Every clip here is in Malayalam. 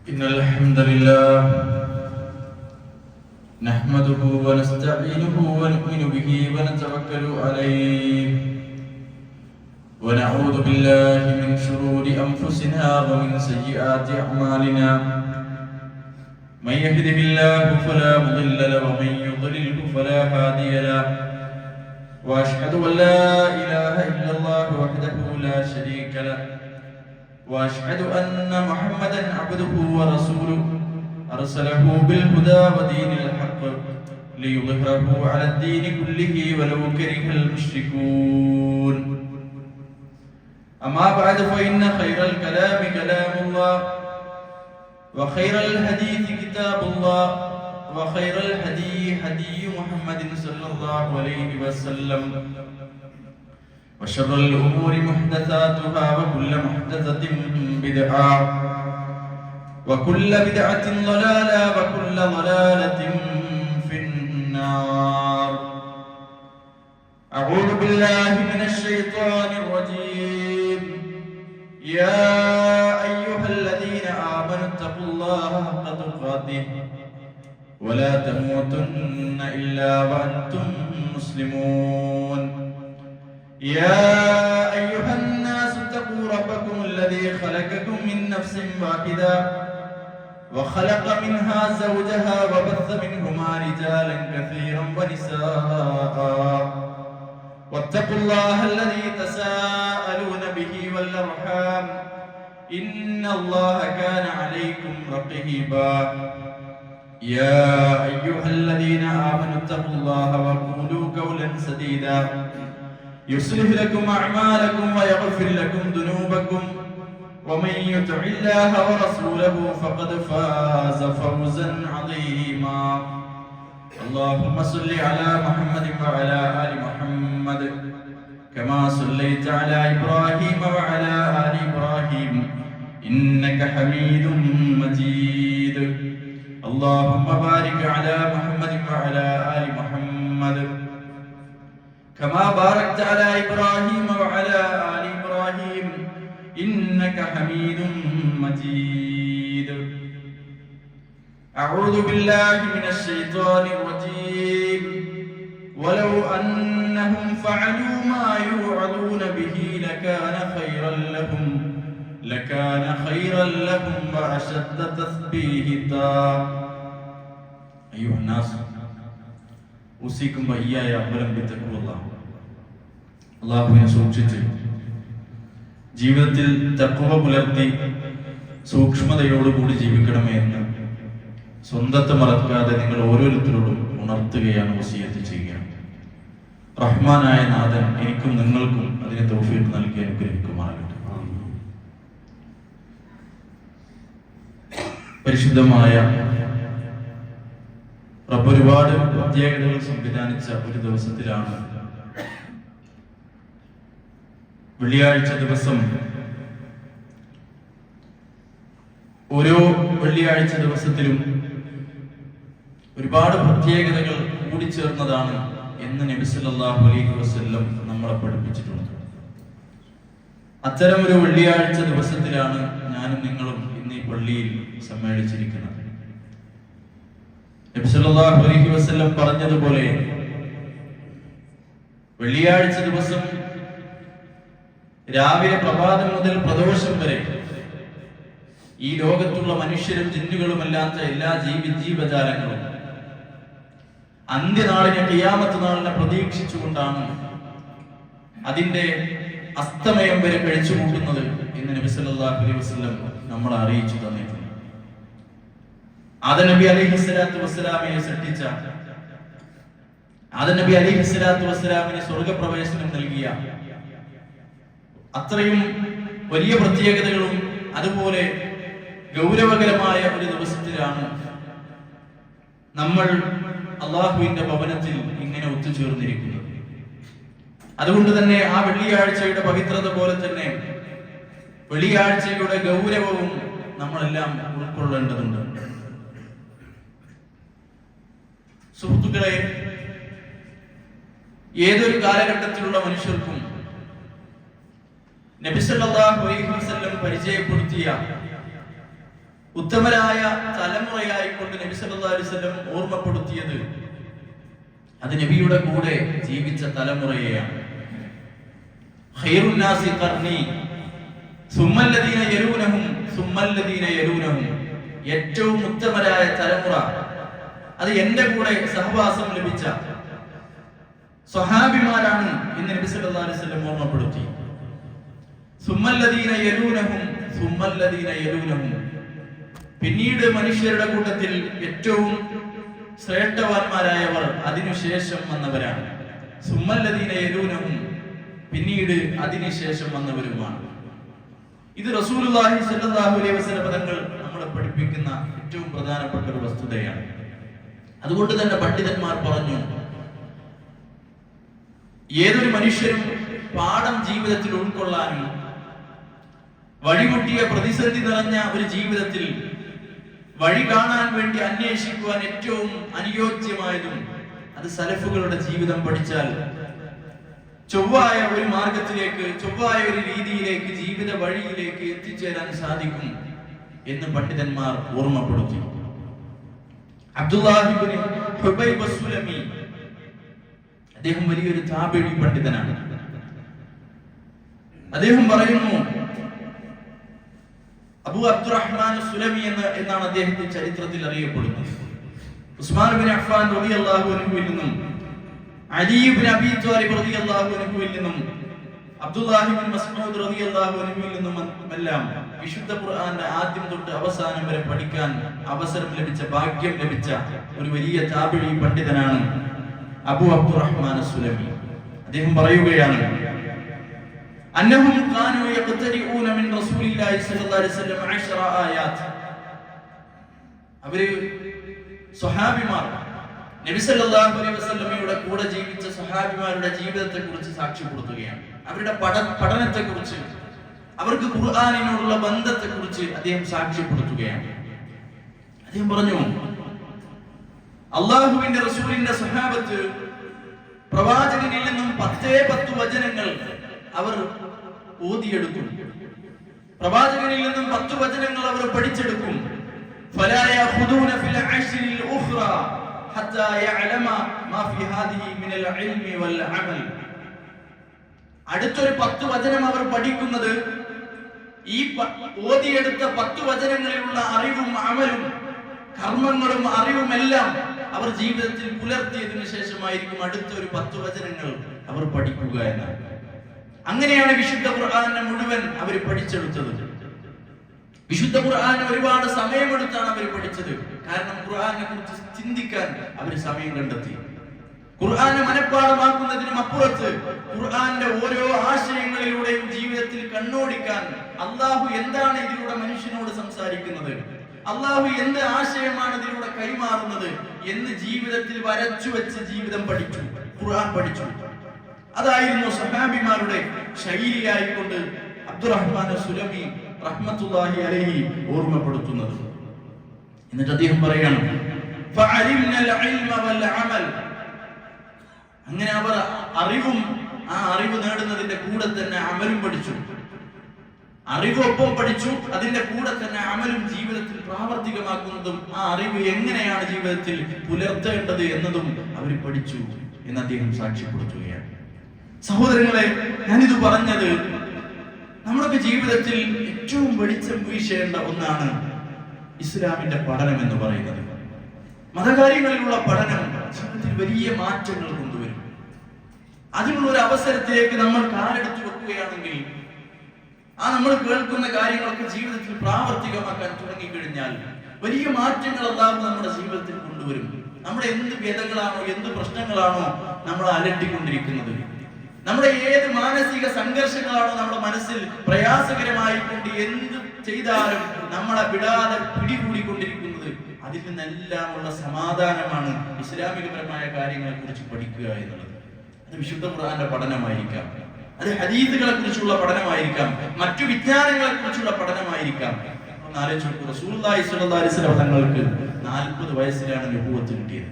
إن الحمد لله نحمده ونستعينه ونؤمن به ونتوكل عليه ونعوذ بالله من شرور أنفسنا ومن سيئات أعمالنا من يهده الله فلا مضل له ومن يضلله فلا هادي له وأشهد أن لا إله إلا الله وحده لا شريك له وأشهد أن محمدًا عبده ورسوله أرسله بالهدى ودين الحق ليظهره على الدين كله ولو كره المشركون أما بعد فإن خير الكلام كلام الله وخير الحديث كتاب الله وخير الهدي هدي محمد صلى الله عليه وسلم وشر الأمور محدثاتها وكل محدثة بدعة وكل بدعة ضلالة وكل ضلالة في النار. أعوذ بالله من الشيطان الرجيم. يا أيها الذين آمنوا اتقوا الله حق تقاته ولا تموتن إلا وأنتم مسلمون. يا أيها الناس اتقوا ربكم الذي خلقكم من نفس واحدة وخلق منها زوجها وبث منهما رجالا كثيرا ونساء واتقوا الله الذي تساءلون به والأرحام إن الله كان عليكم رقيبا. يا أيها الذين آمنوا اتقوا الله وقولوا قولا سديدا يصلح لكم أعمالكم ويغفر لكم ذنوبكم ومن يطع الله ورسوله فقد فاز فوزا عظيما. اللهم صل على محمد وعلى آل محمد كما صليت على إبراهيم وعلى آل إبراهيم إنك حميد مجيد. اللهم بارك على محمد وعلى آل محمد كما باركت على إبراهيم وعلى آل إبراهيم إنك حميد مجيد. أعوذ بالله من الشيطان الرجيم. ولو أنهم فعلوا ما يوعظون به لكان خيرا لهم وأشد تثبيتا. أيها الناس ഉസിക്കും വയ്യായ അവലംബിത്തക്കുള്ള അള്ളാഹുവിനെ സൂക്ഷിച്ച് ജീവിതത്തിൽ തഖ്വ പുലർത്തി സൂക്ഷ്മതയോടുകൂടി ജീവിക്കണമേ എന്ന് സ്വന്തത്തെ മറക്കാതെ നിങ്ങൾ ഓരോരുത്തരോടും ഉണർത്തുകയാണ് വസിയത്ത് ചെയ്യുക. റഹ്മാനായ നാഥൻ എനിക്കും നിങ്ങൾക്കും അതിനെ തൗഫീഖ് നൽകി അനുഗ്രഹിക്കുമാറാകട്ടെ. പരിശുദ്ധമായ റബ്ബ് ഒരുപാട് പ്രത്യേകതകൾ സംവിധാനിച്ച ഒരു ദിവസത്തിലാണ് വെള്ളിയാഴ്ച ദിവസം. ഓരോ വെള്ളിയാഴ്ച ദിവസത്തിലും ഒരുപാട് പ്രത്യേകതകൾ കൂടിച്ചേർന്നതാണ് എന്ന് നബി സല്ലല്ലാഹു അലൈഹി വസല്ലം നമ്മളെ പഠിപ്പിച്ചിട്ടുണ്ട്. അത്തരം ഒരു വെള്ളിയാഴ്ച ദിവസത്തിലാണ് ഞാനും നിങ്ങളും ഇന്ന് ഈ പള്ളിയിൽ സമ്മേളിച്ചിരിക്കുന്നത്. നബി സല്ലല്ലാഹു അലൈഹി വസല്ലം പറഞ്ഞതുപോലെ വെള്ളിയാഴ്ച ദിവസം രാവിലെ പ്രഭാതം മുതൽ പ്രദോഷം വരെ ഈ ലോകത്തുള്ള മനുഷ്യരും ജിന്നുകളുമല്ലാത്ത എല്ലാ ജീവജാലങ്ങളും അന്ത്യനാളിനെ ഖിയാമത്ത് നാളിനെ പ്രതീക്ഷിച്ചുകൊണ്ടാണ് അതിന്റെ അസ്തമയം വരെ കഴിച്ചു കൂട്ടുന്നത് എന്ന് നബി സല്ലല്ലാഹു അലൈഹി വസല്ലം നമ്മളെ അറിയിച്ചു തന്നിട്ടുണ്ട്. ആദം നബി അലൈഹിസ്സലാത്തു വസ്സലാമിനെ സൃഷ്ടിച്ച ആദം നബി അലൈഹിസ്സലാത്തു വസ്സലാമിന് സ്വർഗ്ഗപ്രവേശനം നൽകിയ അത്രയും വലിയ പ്രത്യേകതകളും അതുപോലെ ഗൗരവകരമായ ഒരു ദിവസത്തിലാണ് നമ്മൾ അള്ളാഹുവിന്റെ ഭവനത്തിൽ ഇങ്ങനെ ഒത്തുചേർന്നിരിക്കുന്നത്. അതുകൊണ്ട് തന്നെ ആ വെള്ളിയാഴ്ചയുടെ പവിത്രത പോലെ തന്നെ വെള്ളിയാഴ്ചയുടെ ഗൗരവവും നമ്മളെല്ലാം ഉൾക്കൊള്ളേണ്ടതുണ്ട്. സുഹൃത്തുക്കളെ, ഏതൊരു കാലഘട്ടത്തിലുള്ള മനുഷ്യർക്കും നബി സല്ലല്ലാഹു അലൈഹി വസല്ലം പരിചയപ്പെടുത്തിയ ഉത്തമരായ തലമുറയായിക്കൊണ്ട് നബി സല്ലല്ലാഹു അലൈഹി വസല്ലം ഓർമ്മപ്പെടുത്തിയത് അത് നബിയുടെ കൂടെ ജീവിച്ച തലമുറയെയാണ്. ഖൈറുൻ നാസി ഖർനി സുമ്മല്ലദീന യലൂനഹും സുമ്മല്ലദീന യലൂനഹും, ഏറ്റവും ഉത്തമരായ തലമുറ അത് എന്റെ കൂടെ സഹവാസം ലഭിച്ച സ്വഹാബിമാരാണ് എന്ന് നബി സല്ലല്ലാഹു അലൈഹി വസല്ലം ഓർമ്മപ്പെടുത്തി. സുമ്മല്ലദീന യലൂനഹും സുമ്മല്ലദീന യലൂനഹും, പിന്നീട് മനുഷ്യരുടെ കൂട്ടത്തിൽ ഏറ്റവും ശ്രേഷ്ഠവാന്മാരായവർ അതിനുശേഷം വന്നവരാണ്. സുമ്മല്ലദീന യലൂനഹും, പിന്നീട് അതിനുശേഷം വന്നവരുമാണ്. ഇത് റസൂലുള്ളാഹി സ്വല്ലല്ലാഹു അലൈഹി വസല്ലം തങ്ങൾ നമ്മളെ പഠിപ്പിക്കുന്ന ഏറ്റവും പ്രധാനപ്പെട്ട ഒരു വസ്തുതയാണ്. അതുകൊണ്ട് തന്നെ പണ്ഡിതന്മാർ പറഞ്ഞു, ഏതൊരു മനുഷ്യരും പാഠം ജീവിതത്തിൽ ഉൾക്കൊള്ളാനും വഴിമുട്ടിയ പ്രതിസന്ധി നിറഞ്ഞ ഒരു ജീവിതത്തിൽ വഴി കാണാൻ വേണ്ടി അന്വേഷിക്കുവാൻ ഏറ്റവും അനുയോജ്യമായതും അത് സലഫുകളുടെ ജീവിതം പഠിച്ചാൽ ചൊവ്വായ ഒരു മാർഗത്തിലേക്ക്, ചൊവ്വായ ഒരു രീതിയിലേക്ക്, ജീവിത വഴിയിലേക്ക് എത്തിച്ചേരാൻ സാധിക്കും എന്ന് പണ്ഡിതന്മാർ ഓർമ്മപ്പെടുത്തി. അബ്ദുല്ലാഹി ഇബ്നു ഹുബൈബ് അസ്സുലമി, അദ്ദേഹം വലിയൊരു താബിഈ പണ്ഡിതനാണ്. അദ്ദേഹം പറയുന്നു, അബൂ അബ്ദുറഹ്മാൻ സുലമി എന്നാണ് അദ്ദേഹത്തിന്റെ ചരിത്രത്തിൽ അറിയപ്പെടുന്നത്. ഉസ്മാൻ ഇബ്നു അഫ്ഫാൻ റളിയല്ലാഹു അൻഹുവിൽ നിന്നും, അലി ഇബ്നു അബീ ത്വാലിബ് റളിയല്ലാഹു അൻഹുവിൽ നിന്നും, അബ്ദുല്ലാഹി ഇബ്നു മസ്ഊദ് റളിയല്ലാഹു അൻഹുവിൽ നിന്നും എല്ലാം വിശുദ്ധ ഖുർആന്റെ ആദ്യം തൊട്ട് അവസാനം വരെ പഠിക്കാൻ അവസരം ലഭിച്ച, ഭാഗ്യം ലഭിച്ച ഒരു വലിയ താബിഈ പണ്ഡിതനാണ് അബൂ അബ്ദുറഹ്മാൻ സുലമി. അദ്ദേഹം പറയുകയാണ്, അന്നഹും കാനൂ യഖ്തരിഊന മിൻ റസൂലില്ലാഹി സ്വല്ലല്ലാഹു അലൈഹി വസല്ലം 10 ആയാത്ത്. അവര് സ്വഹാബിമാർ, നബി സല്ലല്ലാഹു അലൈഹി വസല്ലമയുടെ കൂടെ ജീവിച്ച സ്വഹാബിമാരുടെ ജീവിതത്തെക്കുറിച്ച് സാക്ഷ്യപ്പെടുത്തുകയാണ്. അവരുടെ പഠനത്തെക്കുറിച്ച്, അവർക്ക് ഖുർആനിനോടുള്ള ബന്ധത്തെക്കുറിച്ച് അദ്ദേഹം സാക്ഷ്യപ്പെടുത്തുകയാണ്. അദ്ദേഹം പറഞ്ഞു, അല്ലാഹുവിന്റെ റസൂലിന്റെ സ്വഹാബത്ത് പ്രവാചകനിൽ നിന്നും 10 വചനങ്ങൾ അവർ ഓതിയെടുക്കും. പ്രവാചകനിൽ നിന്നും 10 വചനങ്ങൾ അവർ പഠിച്ചെടുക്കും. ഫലാ യഖുദൂന ഫിൽ അശ്രിൽ ഉഖ്റ ഹത്താ യഅലമ മാ ഫി ഹാദിഹി മിനൽ ഇൽമി വൽ അമൽ. അടുത്തൊരു 10 വചനം അവർ പഠിക്കുന്നത് ഈ ഓതിയെടുത്ത 10 വചനങ്ങളിലുള്ള അറിവും അമലും കർമ്മങ്ങളും അറിവും എല്ലാം അവർ ജീവിതത്തിൽ പുലർത്തിയതിനു ശേഷമായിരിക്കും അടുത്തൊരു 10 വചനങ്ങൾ അവർ പഠിക്കുക എന്നാണ്. അങ്ങനെയാണ് വിശുദ്ധ ഖുർആനെ മുഴുവൻ അവർ പഠിച്ചെടുത്തത്. വിശുദ്ധ ഖുർആനെ ഒരുപാട് സമയമെടുത്താണ് അവർ പഠിച്ചത്. കാരണം ഖുർആനെ കുറിച്ച് ചിന്തിക്കാൻ അവർ സമയം കണ്ടെത്തി. ഖുർആനെ മനഃപ്പാഠമാക്കുന്നതിനും അപ്പുറത്ത് ഖുർആന്റെ ഓരോ ആശയങ്ങളിലൂടെയും ജീവിതത്തിൽ കണ്ണോടിക്കാൻ, അള്ളാഹു എന്താണ് ഇതിലൂടെ മനുഷ്യനോട് സംസാരിക്കുന്നത്, അള്ളാഹു എന്ത് ആശയമാണ് ഇതിലൂടെ കൈമാറുന്നത് എന്ന് ജീവിതത്തിൽ വരച്ചു വെച്ച് ജീവിതം പഠിച്ചു, ഖുർആൻ പഠിച്ചു. അതായിരുന്നു സ്വഹാബിമാരുടെ ശൈലിയായിക്കൊണ്ട് അബ്ദുറഹ്മാൻ സുലമി റഹ്മത്തുള്ളാഹി അലൈഹി ഓർമ്മപ്പെടുത്തുന്നത്. എന്നിട്ട് അദ്ദേഹം പറയാണ്, ഫഅലിംനൽ ഇൽമ വൽ അമൽ. അങ്ങനെ അവർ അറിവും ആ അറിവ് നേടുന്നതിന്റെ കൂടെ തന്നെ അമലും പഠിച്ചു. അറിവൊപ്പം പഠിച്ചു, അതിന്റെ കൂടെ തന്നെ അമലും ജീവിതത്തിൽ പ്രാവർത്തികമാക്കുന്നതും ആ അറിവ് എങ്ങനെയാണ് ജീവിതത്തിൽ പുലർത്തേണ്ടത് എന്നതും അവർ പഠിച്ചു എന്ന് അദ്ദേഹം സാക്ഷ്യപ്പെടുത്തുകയാണ്. സഹോദരങ്ങളെ, ഞാനിത് പറഞ്ഞത് നമ്മുടെ ജീവിതത്തിൽ ഏറ്റവും വെളിച്ചം വീശേണ്ട ഒന്നാണ് ഇസ്ലാമിന്റെ പഠനം എന്ന് പറയുന്നത്. മതകാര്യങ്ങളിലുള്ള പഠനം ജീവിതത്തിൽ വലിയ മാറ്റങ്ങൾ കൊണ്ടുവരും. അതിനുള്ള ഒരു അവസരത്തിലേക്ക് നമ്മൾ കാലെടുത്തു വെക്കുകയാണെങ്കിൽ, ആ നമ്മൾ കേൾക്കുന്ന കാര്യങ്ങളൊക്കെ ജീവിതത്തിൽ പ്രാവർത്തികമാക്കാൻ തുടങ്ങിക്കഴിഞ്ഞാൽ വലിയ മാറ്റങ്ങൾ അല്ലാഹു നമ്മുടെ ജീവിതത്തിൽ കൊണ്ടുവരും. നമ്മുടെ എന്ത് വ്യതകളാണോ, എന്ത് പ്രശ്നങ്ങളാണോ നമ്മളെ അലട്ടിക്കൊണ്ടിരിക്കുന്നത്, നമ്മുടെ ഏത് മാനസിക സംഘർഷങ്ങളാണോ നമ്മുടെ മനസ്സിൽ പ്രയാസകരമായി കൊണ്ട് എന്ത് ചെയ്താലും നമ്മളെ വിടാതെ പിടികൂടിക്കൊണ്ടിരിക്കുന്നത്, അതിൽ നിന്നെല്ലാമുള്ള സമാധാനമാണ് ഇസ്ലാമികപരമായ കാര്യങ്ങളെ കുറിച്ച് പഠിക്കുക എന്നുള്ളത്. അത് വിശുദ്ധ ഖുർആന്റെ പഠനമായിരിക്കാം, അത് ഹദീസുകളെ കുറിച്ചുള്ള പഠനമായിരിക്കാം, മറ്റു വിജ്ഞാനങ്ങളെ കുറിച്ചുള്ള പഠനമായിരിക്കാം. റസൂലുള്ളാഹി സ്വല്ലല്ലാഹു അലൈഹി വസല്ലം തങ്ങൾക്ക് 40 വയസ്സിലാണ് നബുവത്ത് കിട്ടിയത്.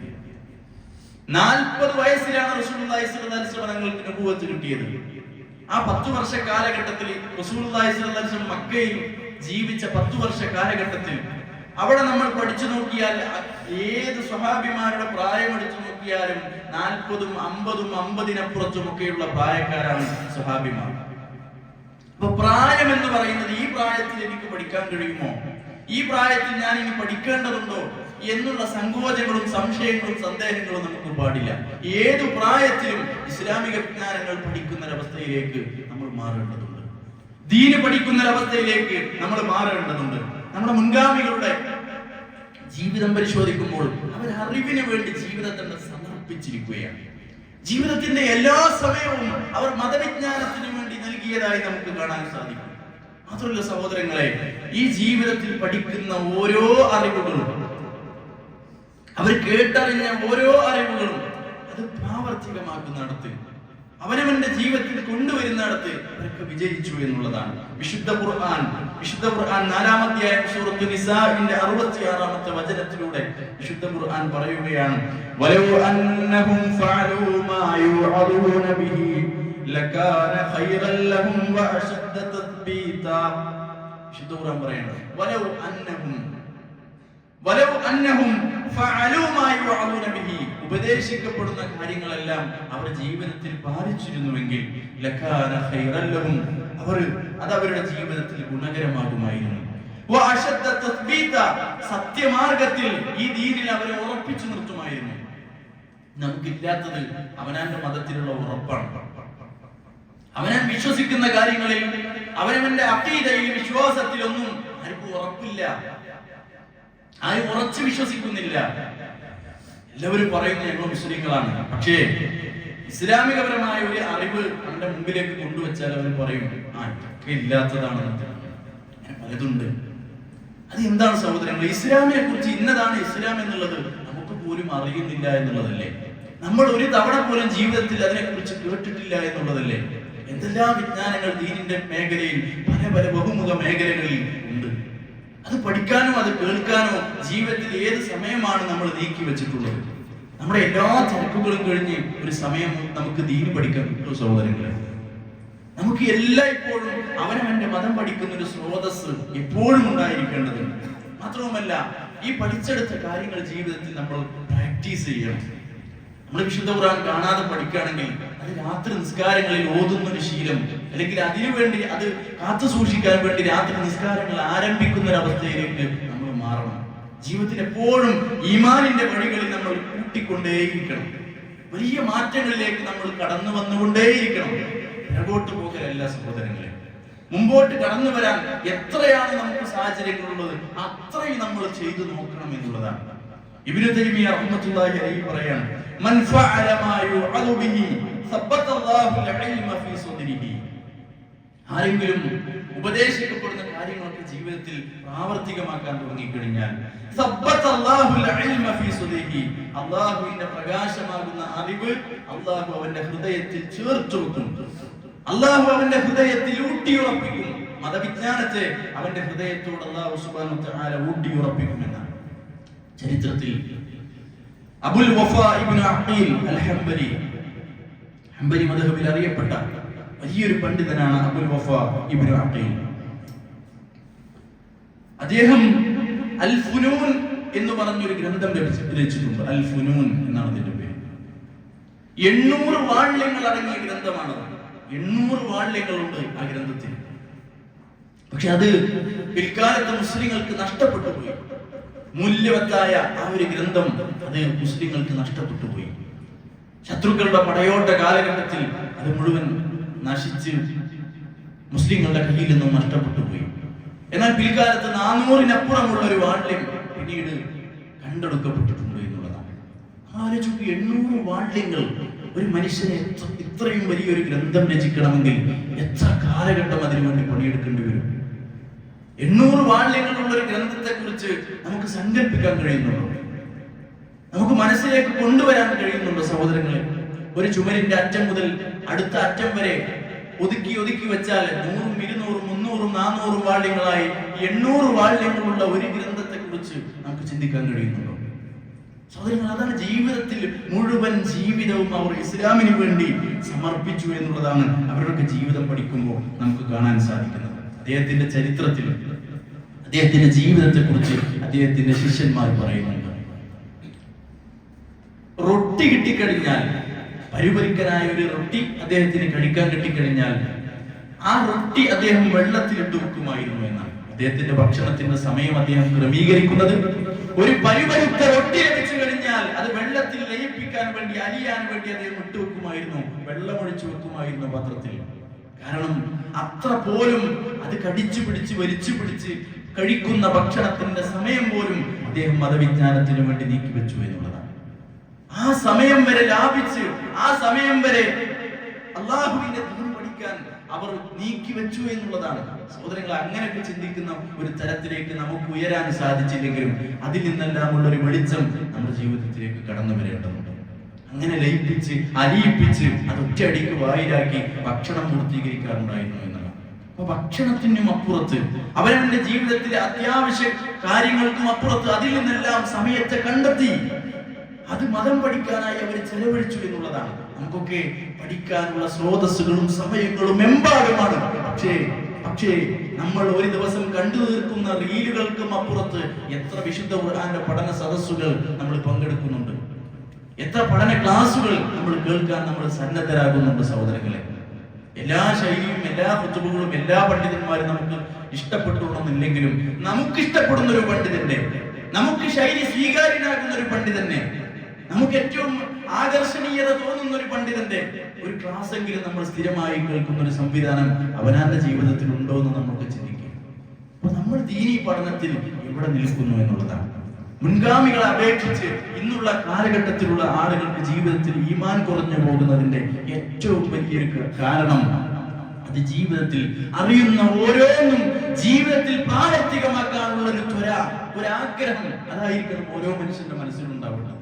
40 വയസ്സിലാണ് റസൂലുള്ളാഹി സ്വല്ലല്ലാഹു അലൈഹി വസല്ലം തങ്ങൾക്ക് നബുവത്ത് കിട്ടിയത്. ആ 10 വർഷ കാലഘട്ടത്തിൽ റസൂലുള്ളാഹി സ്വല്ലല്ലാഹു അലൈഹി വസല്ലം മക്കയിൽ ജീവിച്ച 10 വർഷ കാലഘട്ടത്തിൽ അവിടെ നമ്മൾ പഠിച്ചു നോക്കിയാൽ ഏത് സ്വഹാബിമാരുടെ പ്രായം എടുത്തു നോക്കിയാലും 40ഉം 50ഉം 50-നപ്പുറത്തും ഒക്കെയുള്ള പ്രായക്കാരാണ് സ്വഹാബിമാർ. അപ്പൊ പ്രായം എന്ന് പറയുന്നത് ഈ പ്രായത്തിൽ എനിക്ക് പഠിക്കാൻ കഴിയുമോ, ഈ പ്രായത്തിൽ ഞാൻ ഇനി പഠിക്കേണ്ടതുണ്ടോ എന്നുള്ള സങ്കോചങ്ങളും സംശയങ്ങളും സന്ദേഹങ്ങളും നമുക്ക് പാടില്ല. ഏതു പ്രായത്തിലും ഇസ്ലാമിക വിജ്ഞാനങ്ങൾ പഠിക്കുന്ന ഒരവസ്ഥയിലേക്ക് നമ്മൾ മാറേണ്ടതുണ്ട്. ദീന് പഠിക്കുന്ന ഒരവസ്ഥയിലേക്ക് നമ്മൾ മാറേണ്ടതുണ്ട്. നമ്മുടെ മുൻഗാമികളുടെ ജീവിതം പരിശോധിക്കുമ്പോൾ അവർ അറിവിന് വേണ്ടി ജീവിതത്തെ സമർപ്പിച്ചിരിക്കുകയാണ്. ജീവിതത്തിന്റെ എല്ലാ സമയവും അവർ മതവിജ്ഞാനത്തിന് വേണ്ടി നൽകിയതായി നമുക്ക് കാണാൻ സാധിക്കും. മാത്രമല്ല സഹോദരങ്ങളെ, ഈ ജീവിതത്തിൽ പഠിക്കുന്ന ഓരോ അറിവുകളും, അവർ കേട്ടറിഞ്ഞ ഓരോ അറിവുകളും അത് പ്രാവർത്തികമാക്കുന്നിടത്ത്, അവനവന്റെ ജീവിതത്തിൽ കൊണ്ടുവരുന്നിടത്ത് അവർക്ക് വിജയിച്ചു എന്നുള്ളതാണ്. വിശുദ്ധ ഖുർആൻ 4-ാം അധ്യായം സൂറത്തുൽ നിസാഇന്റെ 66-ാമത്തെ വചനത്തിലൂടെ വിശുദ്ധ ഖുർആൻ പറയുകയാണ്, വലൗ അന്നഹും ഫഅലൂ മാ യുഅദൂന ബിഹി ലകാന ഖൈറൻ ലഹും വഅശദ്ദ തത്ബീതാ. വിശുദ്ധ ഖുർആൻ പറയുന്നത് വലൗ അന്നഹും ഫഅലൂ മാ യുഅദൂന ബിഹി, ഉപദേശിക്കപ്പെടുന്ന കാര്യങ്ങളെല്ലാം അവർ ജീവിതത്തിൽ പാലിച്ചിരുന്നുവെങ്കിൽ ലകാന ഖൈറൻ ലഹും, അത് അവരുടെ ജീവിതത്തിൽ ഗുണകരമാകുമായിരുന്നു. വഅശദ്ദ തത്ബീത, സത്യമാർഗത്തിൽ ഈ ദീനിൽ അവരെ ഉറപ്പിച്ചു നിർത്തുമായിരുന്നു. നമുക്കില്ലാത്തത് അവനാന്റെ മതത്തിലുള്ള ഉറപ്പാണ്. അവനാൻ വിശ്വസിക്കുന്ന കാര്യങ്ങളിൽ, അവനവന്റെ അഖീദയിൽ, വിശ്വാസത്തിലൊന്നും ആർക്കും ഉറപ്പില്ല, ആരും ഉറച്ചു വിശ്വസിക്കുന്നില്ല. എല്ലാവരും പറയുന്ന ഞങ്ങൾ മുസ്ലിങ്ങളാണ്, പക്ഷേ ഇസ്ലാമികപരമായ ഒരു അറിവ് നമ്മുടെ മുമ്പിലേക്ക് കൊണ്ടുവച്ചാൽ അവർ പറയും ഇതൊക്കെ ഇല്ലാത്തതാണ്, പലതുണ്ട്. അത് എന്താണ് സഹോദരങ്ങൾ? ഇസ്ലാമിനെ കുറിച്ച് ഇന്നതാണ് ഇസ്ലാം എന്നുള്ളത് നമുക്ക് പോലും അറിയുന്നില്ല എന്നുള്ളതല്ലേ? നമ്മൾ ഒരു തവണ പോലും ജീവിതത്തിൽ അതിനെ കുറിച്ച് കേട്ടിട്ടില്ല എന്നുള്ളതല്ലേ? എന്തെല്ലാം വിജ്ഞാനങ്ങൾ ദീനിന്റെ മേഖലയിൽ, പല ബഹുമുഖ മേഖലകളിൽ ഉണ്ട്. അത് പഠിക്കാനോ അത് കേൾക്കാനോ ജീവിതത്തിൽ ഏത് സമയമാണ് നമ്മൾ നീക്കി വെച്ചിട്ടുള്ളത്? നമ്മുടെ എല്ലാ തിരക്കുകളും കഴിഞ്ഞ് ഒരു സമയം നമുക്ക് ദീന് പഠിക്കാൻ കിട്ടും സഹോദരങ്ങളെ. നമുക്ക് എല്ലായ്പ്പോഴും അവനവന്റെ മതം പഠിക്കുന്ന ഒരു സ്രോതസ് എപ്പോഴും ഉണ്ടായിരിക്കേണ്ടതുണ്ട്. മാത്രവുമല്ല, ഈ പഠിച്ചെടുത്ത കാര്യങ്ങൾ ജീവിതത്തിൽ നമ്മൾ പ്രാക്ടീസ് ചെയ്യണം. നമ്മൾ വിശുദ്ധ ഖുർആൻ കാണാതെ പഠിക്കുകയാണെങ്കിൽ അത് രാത്രി നിസ്കാരങ്ങളിൽ ഓതുന്ന ഒരു ശീലം, അല്ലെങ്കിൽ അതിനുവേണ്ടി അത് കാത്തു സൂക്ഷിക്കാൻ വേണ്ടി രാത്രി നിസ്കാരങ്ങൾ ആരംഭിക്കുന്ന ഒരു അവസ്ഥയിലേക്ക് നമ്മൾ മാറണം. ജീവിതത്തിൽ എപ്പോഴും ഈമാനിന്റെ വഴികളിൽ നമ്മൾ കൂട്ടിക്കൊണ്ടേയിരിക്കണം. വലിയ മാറ്റങ്ങളിലേക്ക് നമ്മൾ കടന്നു വന്നുകൊണ്ടേയിരിക്കണം. പിറകോട്ട് പോകലല്ല സഹോദരങ്ങളെ, മുമ്പോട്ട് കടന്നു വരാൻ എത്രയാണ് നമുക്ക് സാഹചര്യങ്ങളുള്ളത് അത്രയും നമ്മൾ ചെയ്തു നോക്കണം എന്നുള്ളതാണ്. ഇബ്നു തൈമിയ്യ റഹ്മത്തുള്ളാഹി അലൈഹി പറയാണ്, മൻ ഫഅല മാ യുഅദു ബിഹി സബ്ബത അല്ലാഹു അൽ-ഇൽമ ഫീ സദ്രിഹി. ആരെങ്കിലും ഉപദേശിക്കപ്പെടുന്ന കാര്യങ്ങളൊക്കെ ജീവിതത്തിൽ പ്രാവർത്തികമാക്കാൻ തുടങ്ങിക്കഴിഞ്ഞാൽ സബ്ബത അല്ലാഹു അൽ-ഇൽമ ഫീ സദ്രിഹി, അല്ലാഹുവിന്റെ പ്രകാശമാകുന്ന അറിവ് അല്ലാഹു അവന്റെ ഹൃദയത്തിൽ ചേർത്തു വെക്കും. അല്ലാഹു അവന്റെ ഹൃദയത്തിൽ ഊട്ടിയുറപ്പിക്കും. മതവിജ്ഞാനത്തെ അവന്റെ ഹൃദയത്തോട് അല്ലാഹു സുബ്ഹാനഹു വ തആല ഊട്ടിയുറപ്പിക്കുമെന്നാണ്. ചരിത്രത്തിൽ അബുൽ വഫാ ഇബ്നു അഖീൽ അൽ-ഹംബലി, ഹംബലി മദ്ഹബിൽ അറിയപ്പെട്ട വലിയൊരു പണ്ഡിതനാണ് അബുൽ വഫാ ഇബ്നു അഖീൽ. അദ്ദേഹം അൽ ഫുനൂൻ എന്ന് പറഞ്ഞൊരു ഗ്രന്ഥം രചിച്ചിട്ടുണ്ട്. അൽ ഫുനൂൻ എന്നാണ് അതിന്റെ പേര്. 800 വാള്യങ്ങൾ അടങ്ങിയ ഗ്രന്ഥമാണ്. 800 വാള്യങ്ങളുണ്ട് ആ ഗ്രന്ഥത്തിൽ. പക്ഷെ അത് പിൽക്കാലത്ത് മുസ്ലിങ്ങൾക്ക് നഷ്ടപ്പെട്ടു പോയി. മൂല്യവത്തായ ആ ഒരു ഗ്രന്ഥം അത് മുസ്ലിങ്ങൾക്ക് നഷ്ടപ്പെട്ടു പോയി. ശത്രുക്കളുടെ പടയോട്ട കാലഘട്ടത്തിൽ അത് മുഴുവൻ നശിച്ച് മുസ്ലിങ്ങളുടെ കയ്യിൽ നിന്നും നഷ്ടപ്പെട്ടു പോയി. എന്നാൽ പിൽക്കാലത്ത് 400-നപ്പുറമുള്ള ഒരു വാള്യം പിന്നീട് കണ്ടെടുക്കപ്പെട്ടിട്ടുണ്ട് എന്നുള്ളതാണ്. ആലോചിച്ചു, 800 വാള്യങ്ങൾ. ഒരു മനുഷ്യനെ ഇത്രയും വലിയൊരു ഗ്രന്ഥം രചിക്കണമെങ്കിൽ എത്ര കാലഘട്ടം അതിനുവേണ്ടി പണിയെടുക്കേണ്ടി വരും? 800 വാള്യങ്ങളുള്ള ഒരു ഗ്രന്ഥത്തെ കുറിച്ച് നമുക്ക് സങ്കല്പിക്കാൻ കഴിയുന്നുണ്ടോ? നമുക്ക് മനസ്സിലേക്ക് കൊണ്ടുവരാൻ കഴിയുന്നുണ്ടോ സഹോദരങ്ങളെ? ഒരു ചുമരിന്റെ അറ്റം മുതൽ അടുത്ത അറ്റം വരെ ഒതുക്കി ഒതുക്കി വെച്ചാൽ 100, 200, 300, 400 വാള്യങ്ങളായി 800 വാള്യങ്ങളുള്ള ഒരു ഗ്രന്ഥത്തെ കുറിച്ച് നമുക്ക് ചിന്തിക്കാൻ കഴിയുന്നുണ്ടോ സഹോദരങ്ങൾ? അതാണ് ജീവിതത്തിൽ മുഴുവൻ ജീവിതവും അവർ ഇസ്ലാമിന് വേണ്ടി സമർപ്പിച്ചു എന്നുള്ളതാണ് അവരുടെ ജീവിതം പഠിക്കുമ്പോൾ നമുക്ക് കാണാൻ സാധിക്കുന്നത്. അദ്ദേഹത്തിന്റെ ചരിത്രത്തിൽ അദ്ദേഹത്തിന്റെ ജീവിതത്തെ കുറിച്ച് അദ്ദേഹത്തിന്റെ ശിഷ്യന്മാർ പറയുന്നുണ്ട്. റൊട്ടി കിട്ടിക്കഴിഞ്ഞാൽ, പരിപരിക്കനായ ഒരു റൊട്ടി അദ്ദേഹത്തിന് കഴിക്കാൻ കിട്ടിക്കഴിഞ്ഞാൽ ആ റൊട്ടി അദ്ദേഹം വെള്ളത്തിലിട്ട് വെക്കുമായിരുന്നു എന്നാണ്. അദ്ദേഹത്തിന്റെ ഭക്ഷണത്തിന്റെ സമയം അദ്ദേഹം ക്രമീകരിക്കുന്നത് ഒരു പരിപരിത്ത റൊട്ടി ലഭിച്ചു കഴിഞ്ഞാൽ അത് വെള്ളത്തിൽ ലയിപ്പിക്കാൻ വേണ്ടി, അലിയാൻ വേണ്ടി അദ്ദേഹം ഇട്ടുവെക്കുമായിരുന്നു, വെള്ളമൊഴിച്ചു വെക്കുമായിരുന്നു പാത്രത്തിൽ. കാരണം അത്ര പോലും അത് കടിച്ചു പിടിച്ച് വലിച്ചു പിടിച്ച് കഴിക്കുന്ന ഭക്ഷണത്തിന്റെ സമയം പോലും അദ്ദേഹം മതവിജ്ഞാനത്തിന് വേണ്ടി നീക്കിവെച്ചു എന്നുള്ളതാണ്. ആ സമയം വരെ ലാഭിച്ച്, ആ സമയം വരെ അള്ളാഹുവിന്റെ ദീൻ പഠിക്കാൻ അവർ നീക്കിവെച്ചു എന്നുള്ളതാണ്. സഹോദരങ്ങൾ, അങ്ങനെയൊക്കെ ചിന്തിക്കുന്ന ഒരു തരത്തിലേക്ക് നമുക്ക് ഉയരാൻ സാധിച്ചില്ലെങ്കിലും അതിൽ നിന്നെല്ലാം ഉള്ള ഒരു വെളിച്ചം നമ്മുടെ ജീവിതത്തിലേക്ക് കടന്നു വരേണ്ടതുണ്ട്. അങ്ങനെ ലയിപ്പിച്ച് അലിയിപ്പിച്ച് അത് ഒറ്റയടിക്ക് വായിലാക്കി ഭക്ഷണം പൂർത്തീകരിക്കാറുണ്ടായിരുന്നു എന്നതാണ്. അപ്പൊ ഭക്ഷണത്തിനും അപ്പുറത്ത്, അവരവന്റെ ജീവിതത്തിലെ അത്യാവശ്യ കാര്യങ്ങൾക്കും അപ്പുറത്ത് അതിൽ നിന്നെല്ലാം സമയത്തെ കണ്ടെത്തി അത് മതം പഠിക്കാനായി അവർ ചെലവഴിച്ചു എന്നുള്ളതാണ്. നമുക്കൊക്കെ പഠിക്കാനുള്ള സ്രോതസ്സുകളും സമയങ്ങളും എമ്പാടുമാണ്. പക്ഷേ നമ്മൾ ഒരു ദിവസം കണ്ടു തീർക്കുന്ന റീലുകൾക്കും അപ്പുറത്ത് എത്ര വിശുദ്ധ ഖുർആന്റെ പഠന സദസ്സുകൾ നമ്മൾ പങ്കെടുക്കുന്നുണ്ട്, എത്ര പഠന ക്ലാസുകൾ നമ്മൾ കേൾക്കാൻ നമ്മൾ സന്നദ്ധരാകുന്നുണ്ട്. സഹോദരങ്ങളെ, എല്ലാ ശൈലിയും എല്ലാ ഖുതുബുകളും എല്ലാ പണ്ഡിതന്മാരും നമുക്ക് ഇഷ്ടപ്പെട്ടുള്ളെന്നില്ലെങ്കിലും നമുക്ക് ഇഷ്ടപ്പെടുന്ന ഒരു പണ്ഡിതന്റെ, നമുക്ക് ശൈലി സ്വീകാര്യനാകുന്ന ഒരു പണ്ഡിതനെ, നമുക്ക് ഏറ്റവും ആകർഷണീയത തോന്നുന്ന ഒരു പണ്ഡിതന്റെ ഒരു ക്ലാസ് എങ്കിലും നമ്മൾ സ്ഥിരമായി കേൾക്കുന്ന ഒരു സംവിധാനം അവനാന്റെ ജീവിതത്തിൽ ഉണ്ടോ എന്ന് നമുക്ക് ചിന്തിക്കാം. അപ്പൊ നമ്മൾ ദീനീ പഠനത്തിൽ എവിടെ നിൽക്കുന്നു എന്നുള്ളതാണ്. മുൻഗാമികളെ അപേക്ഷിച്ച് ഇന്നുള്ള കാലഘട്ടത്തിലുള്ള ആളുകൾക്ക് ജീവിതത്തിൽ ഈമാൻ കുറഞ്ഞു പോകുന്നതിന്റെ ഏറ്റവും വലിയൊരു കാരണം അത് ജീവിതത്തിൽ അറിയുന്ന ഓരോന്നും ജീവിതത്തിൽ പ്രാവർത്തികമാക്കാനുള്ള ഒരു ത്വര, ഒരു ആഗ്രഹം, അതായിരിക്കണം ഓരോ മനുഷ്യന്റെ മനസ്സിലുണ്ടാവുന്നത്.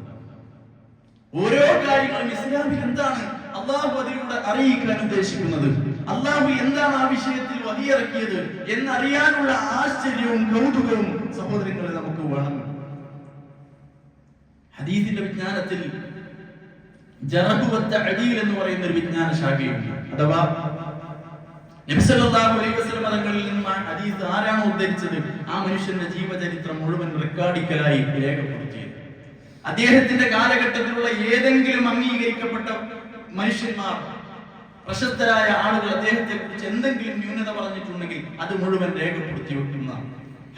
ഓരോ കാര്യങ്ങളും ഇസ്ലാമിൽ എന്താണ് അള്ളാഹു അതിലൂടെ അറിയിക്കാൻ ഉദ്ദേശിക്കുന്നത്, അള്ളാഹു എന്താണ് ആ വിഷയത്തിൽ വഹിയിറക്കിയത് എന്നറിയാനുള്ള ആശ്ചര്യവും കൗതുകവും സഹോദരങ്ങളെ നമുക്ക് വേണം. ഹദീസിന്റെ വിജ്ഞാനത്തിൽ ജറഹ് വ തഅദീൽ എന്ന് പറയുന്ന ഒരു വിജ്ഞാന ശാഖയുണ്ട്. അഥവാ നബി സല്ലല്ലാഹു അലൈഹി വസല്ലം തങ്ങളിൽ നിന്ന് ആ ഹദീസ് ആരാണോ ഉദ്ധരിച്ചത് ആ മനുഷ്യന്റെ ജീവചരിത്രം മുഴുവൻ റെക്കോർഡിക്കലായി രേഖപ്പെടുത്തിയത്. അദ്ദേഹത്തിന്റെ കാലഘട്ടത്തിലുള്ള ഏതെങ്കിലും അംഗീകരിക്കപ്പെട്ട മനുഷ്യന്മാർ, പ്രശസ്തരായ ആളുകൾ അദ്ദേഹത്തെ കുറിച്ച് എന്തെങ്കിലും ന്യൂനത പറഞ്ഞിട്ടുണ്ടെങ്കിൽ അത് മുഴുവൻ രേഖപ്പെടുത്തി വെക്കുന്നതാണ്.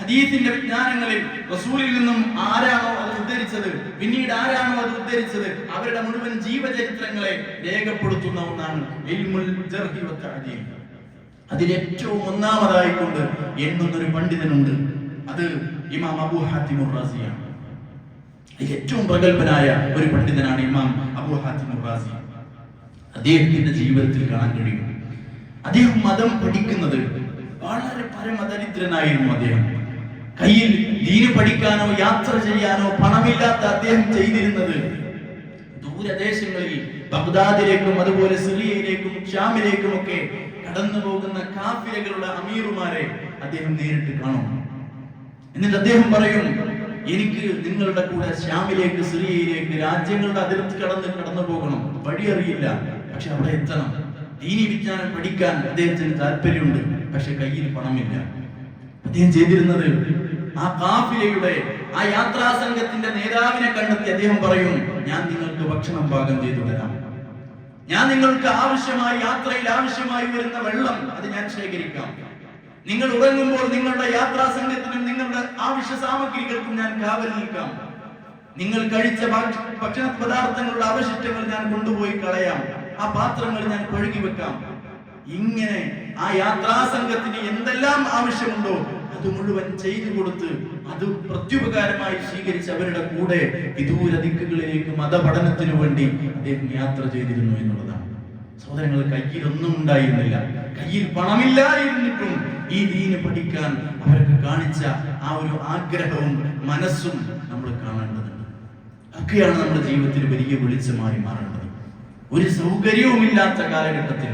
ഹദീസിന്റെ വിജ്ഞാനങ്ങളിൽ റസൂലിൽ നിന്നും ആരാണോ അത് ഉദ്ധരിച്ചത്, പിന്നീട് ആരാണോ അത് ഉദ്ധരിച്ചത്, അവരുടെ മുഴുവൻ ജീവചരിത്രങ്ങളെ രേഖപ്പെടുത്തുന്ന ഒന്നാണ് ഇൽമുൽ ജർഹി വ തഅദീൽ. അതിലേറ്റവും ഒന്നാമതായിക്കൊണ്ട് എണ്ണുന്നൊരു പണ്ഡിതനുണ്ട്. അത് ഇമാം അബൂ ഹാത്തിം റാസിയാണ്. ഏറ്റവും പ്രഗത്ഭനായ ഒരു പണ്ഡിതനാണ് ഇമാം അബൂ ഹാത്തിം റാസി. അദ്ദേഹത്തിന്റെ ജീവിതത്തിൽ കാണാൻ കഴിയും, അദ്ദേഹം മതം പഠിക്കുന്നത് വളരെ പരമദരിദ്രനായിരുന്നു. അദ്ദേഹം കയ്യിൽ ദീന് പഠിക്കാനോ യാത്ര ചെയ്യാനോ പണമില്ലാത്ത അദ്ദേഹം ചെയ്തിരുന്നത് ദൂരദേശങ്ങളിൽ ബഗ്ദാദിലേക്കും അതുപോലെ സിറിയയിലേക്കും ഷാമിലേക്കും ഒക്കെ കടന്നു പോകുന്ന കാഫിലകളുടെ അമീറുമാരെ അദ്ദേഹം നേരിട്ട് കാണും. എന്നിട്ട് അദ്ദേഹം പറയും, എനിക്ക് നിങ്ങളുടെ കൂടെ ഷാമിലേക്ക് സിറിയയിലേക്ക് രാജ്യങ്ങളുടെ അതിർത്തി കടന്നു പോകണം, വഴിയറിയില്ല, പക്ഷെ അവിടെ എത്തണം. ദീനി വിജ്ഞാനം പഠിക്കാൻ അദ്ദേഹത്തിന് താല്പര്യമുണ്ട്, പക്ഷെ കയ്യിൽ പണമില്ല. അദ്ദേഹം ചെയ്തിരുന്നത് ആ കാഫിലയുടെ ആ യാത്രാ സംഘത്തിന്റെ നേതാവിനെ കണ്ടെത്തി അദ്ദേഹം പറയും, ഞാൻ നിങ്ങൾക്ക് ഭക്ഷണം പാകം ചെയ്തു തരാം, ഞാൻ നിങ്ങൾക്ക് ആവശ്യമായി യാത്രയിൽ ആവശ്യമായി വരുന്ന വെള്ളം അത് ഞാൻ ശേഖരിക്കാം, നിങ്ങൾ ഉറങ്ങുമ്പോൾ നിങ്ങളുടെ യാത്രാ സംഘത്തിനും നിങ്ങളുടെ ആവശ്യ സാമഗ്രികൾക്കും ഞാൻ കാവൽ നിൽക്കാം, നിങ്ങൾ കഴിച്ച ഭക്ഷണ പദാർത്ഥങ്ങളുടെ അവശിഷ്ടങ്ങൾ ഞാൻ കൊണ്ടുപോയി കളയാം, ആ പാത്രങ്ങൾ ഞാൻ കഴുകി വെക്കാം. ഇങ്ങനെ ആ യാത്രാ സംഘത്തിന് എന്തെല്ലാം ആവശ്യമുണ്ടോ അത് മുഴുവൻ ചെയ്തു കൊടുത്ത് അത് പ്രത്യുപകാരമായി സ്വീകരിച്ച് അവരുടെ കൂടെ വിദൂര ദിക്കുകളിലേക്ക് മതപഠനത്തിനു വേണ്ടി അദ്ദേഹം യാത്ര ചെയ്തിരുന്നു എന്നുള്ളതാണ്. സഹോദരങ്ങൾ, കയ്യിലൊന്നും ഉണ്ടായിരുന്നില്ല, കയ്യിൽ പണമില്ലായിരുന്നിട്ടും ഈ ദീന് പഠിക്കാൻ അവർക്ക് കാണിച്ച ആ ഒരു ആഗ്രഹവും മനസ്സും നമ്മൾ കാണേണ്ടതുണ്ട്. ഒക്കെയാണ് നമ്മുടെ ജീവിതത്തിൽ വലിയ വെളിച്ചമായി മാറേണ്ടത്. ഒരു സൗകര്യവുമില്ലാത്ത കാലഘട്ടത്തിൽ,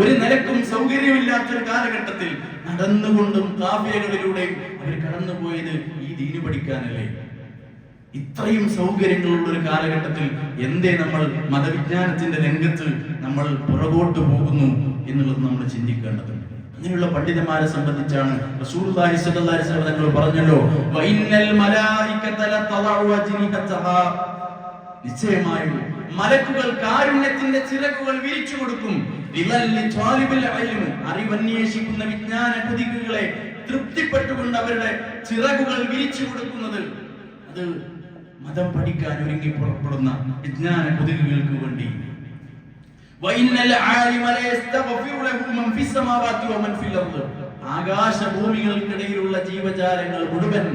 ഒരു നിലക്കും സൗകര്യമില്ലാത്തൊരു കാലഘട്ടത്തിൽ നടന്നുകൊണ്ടും കാഫിലകളിലൂടെയും അവർ കടന്നുപോയത് ഈ ദീന് പഠിക്കാനല്ലേ? ഇത്രയും സൗകര്യങ്ങളുള്ള ഒരു കാലഘട്ടത്തിൽ എന്തേ നമ്മൾ മതവിജ്ഞാനത്തിന്റെ രംഗത്ത് നമ്മൾ പുറകോട്ട് പോകുന്നു എന്നുള്ളത് നമ്മൾ ചിന്തിക്കേണ്ടതുണ്ട്. അങ്ങനെയുള്ള പണ്ഡിതന്മാരെ സംബന്ധിച്ചാണ് റസൂലുള്ളാഹി സ്വല്ലല്ലാഹു അലൈഹി വസല്ലം തങ്ങൾ പറഞ്ഞല്ലോ, വഇന്നൽ മലായികത ലതളഉ അജ്നിഹതഹാ, നിശ്ചയമായും മലക്കുകൾ കാരുണ്യത്തിന്റെ ചിറകുകൾ വിരിച്ചു കൊടുക്കും. അറിവന്വേഷിക്കുന്ന വിജ്ഞാന കുതികളെ തൃപ്തിപ്പെട്ടുകൊണ്ട് അവരുടെ ചിറകുകൾ വിരിച്ചു കൊടുക്കുന്നത് അത് മതം പഠിക്കാൻ ഒരുങ്ങി പുറപ്പെടുന്ന വിജ്ഞാന കുതികൾക്ക് വേണ്ടി. ആകാശഭൂമികൾക്കിടയിലുള്ള ജീവജാലങ്ങൾ മുഴുവൻ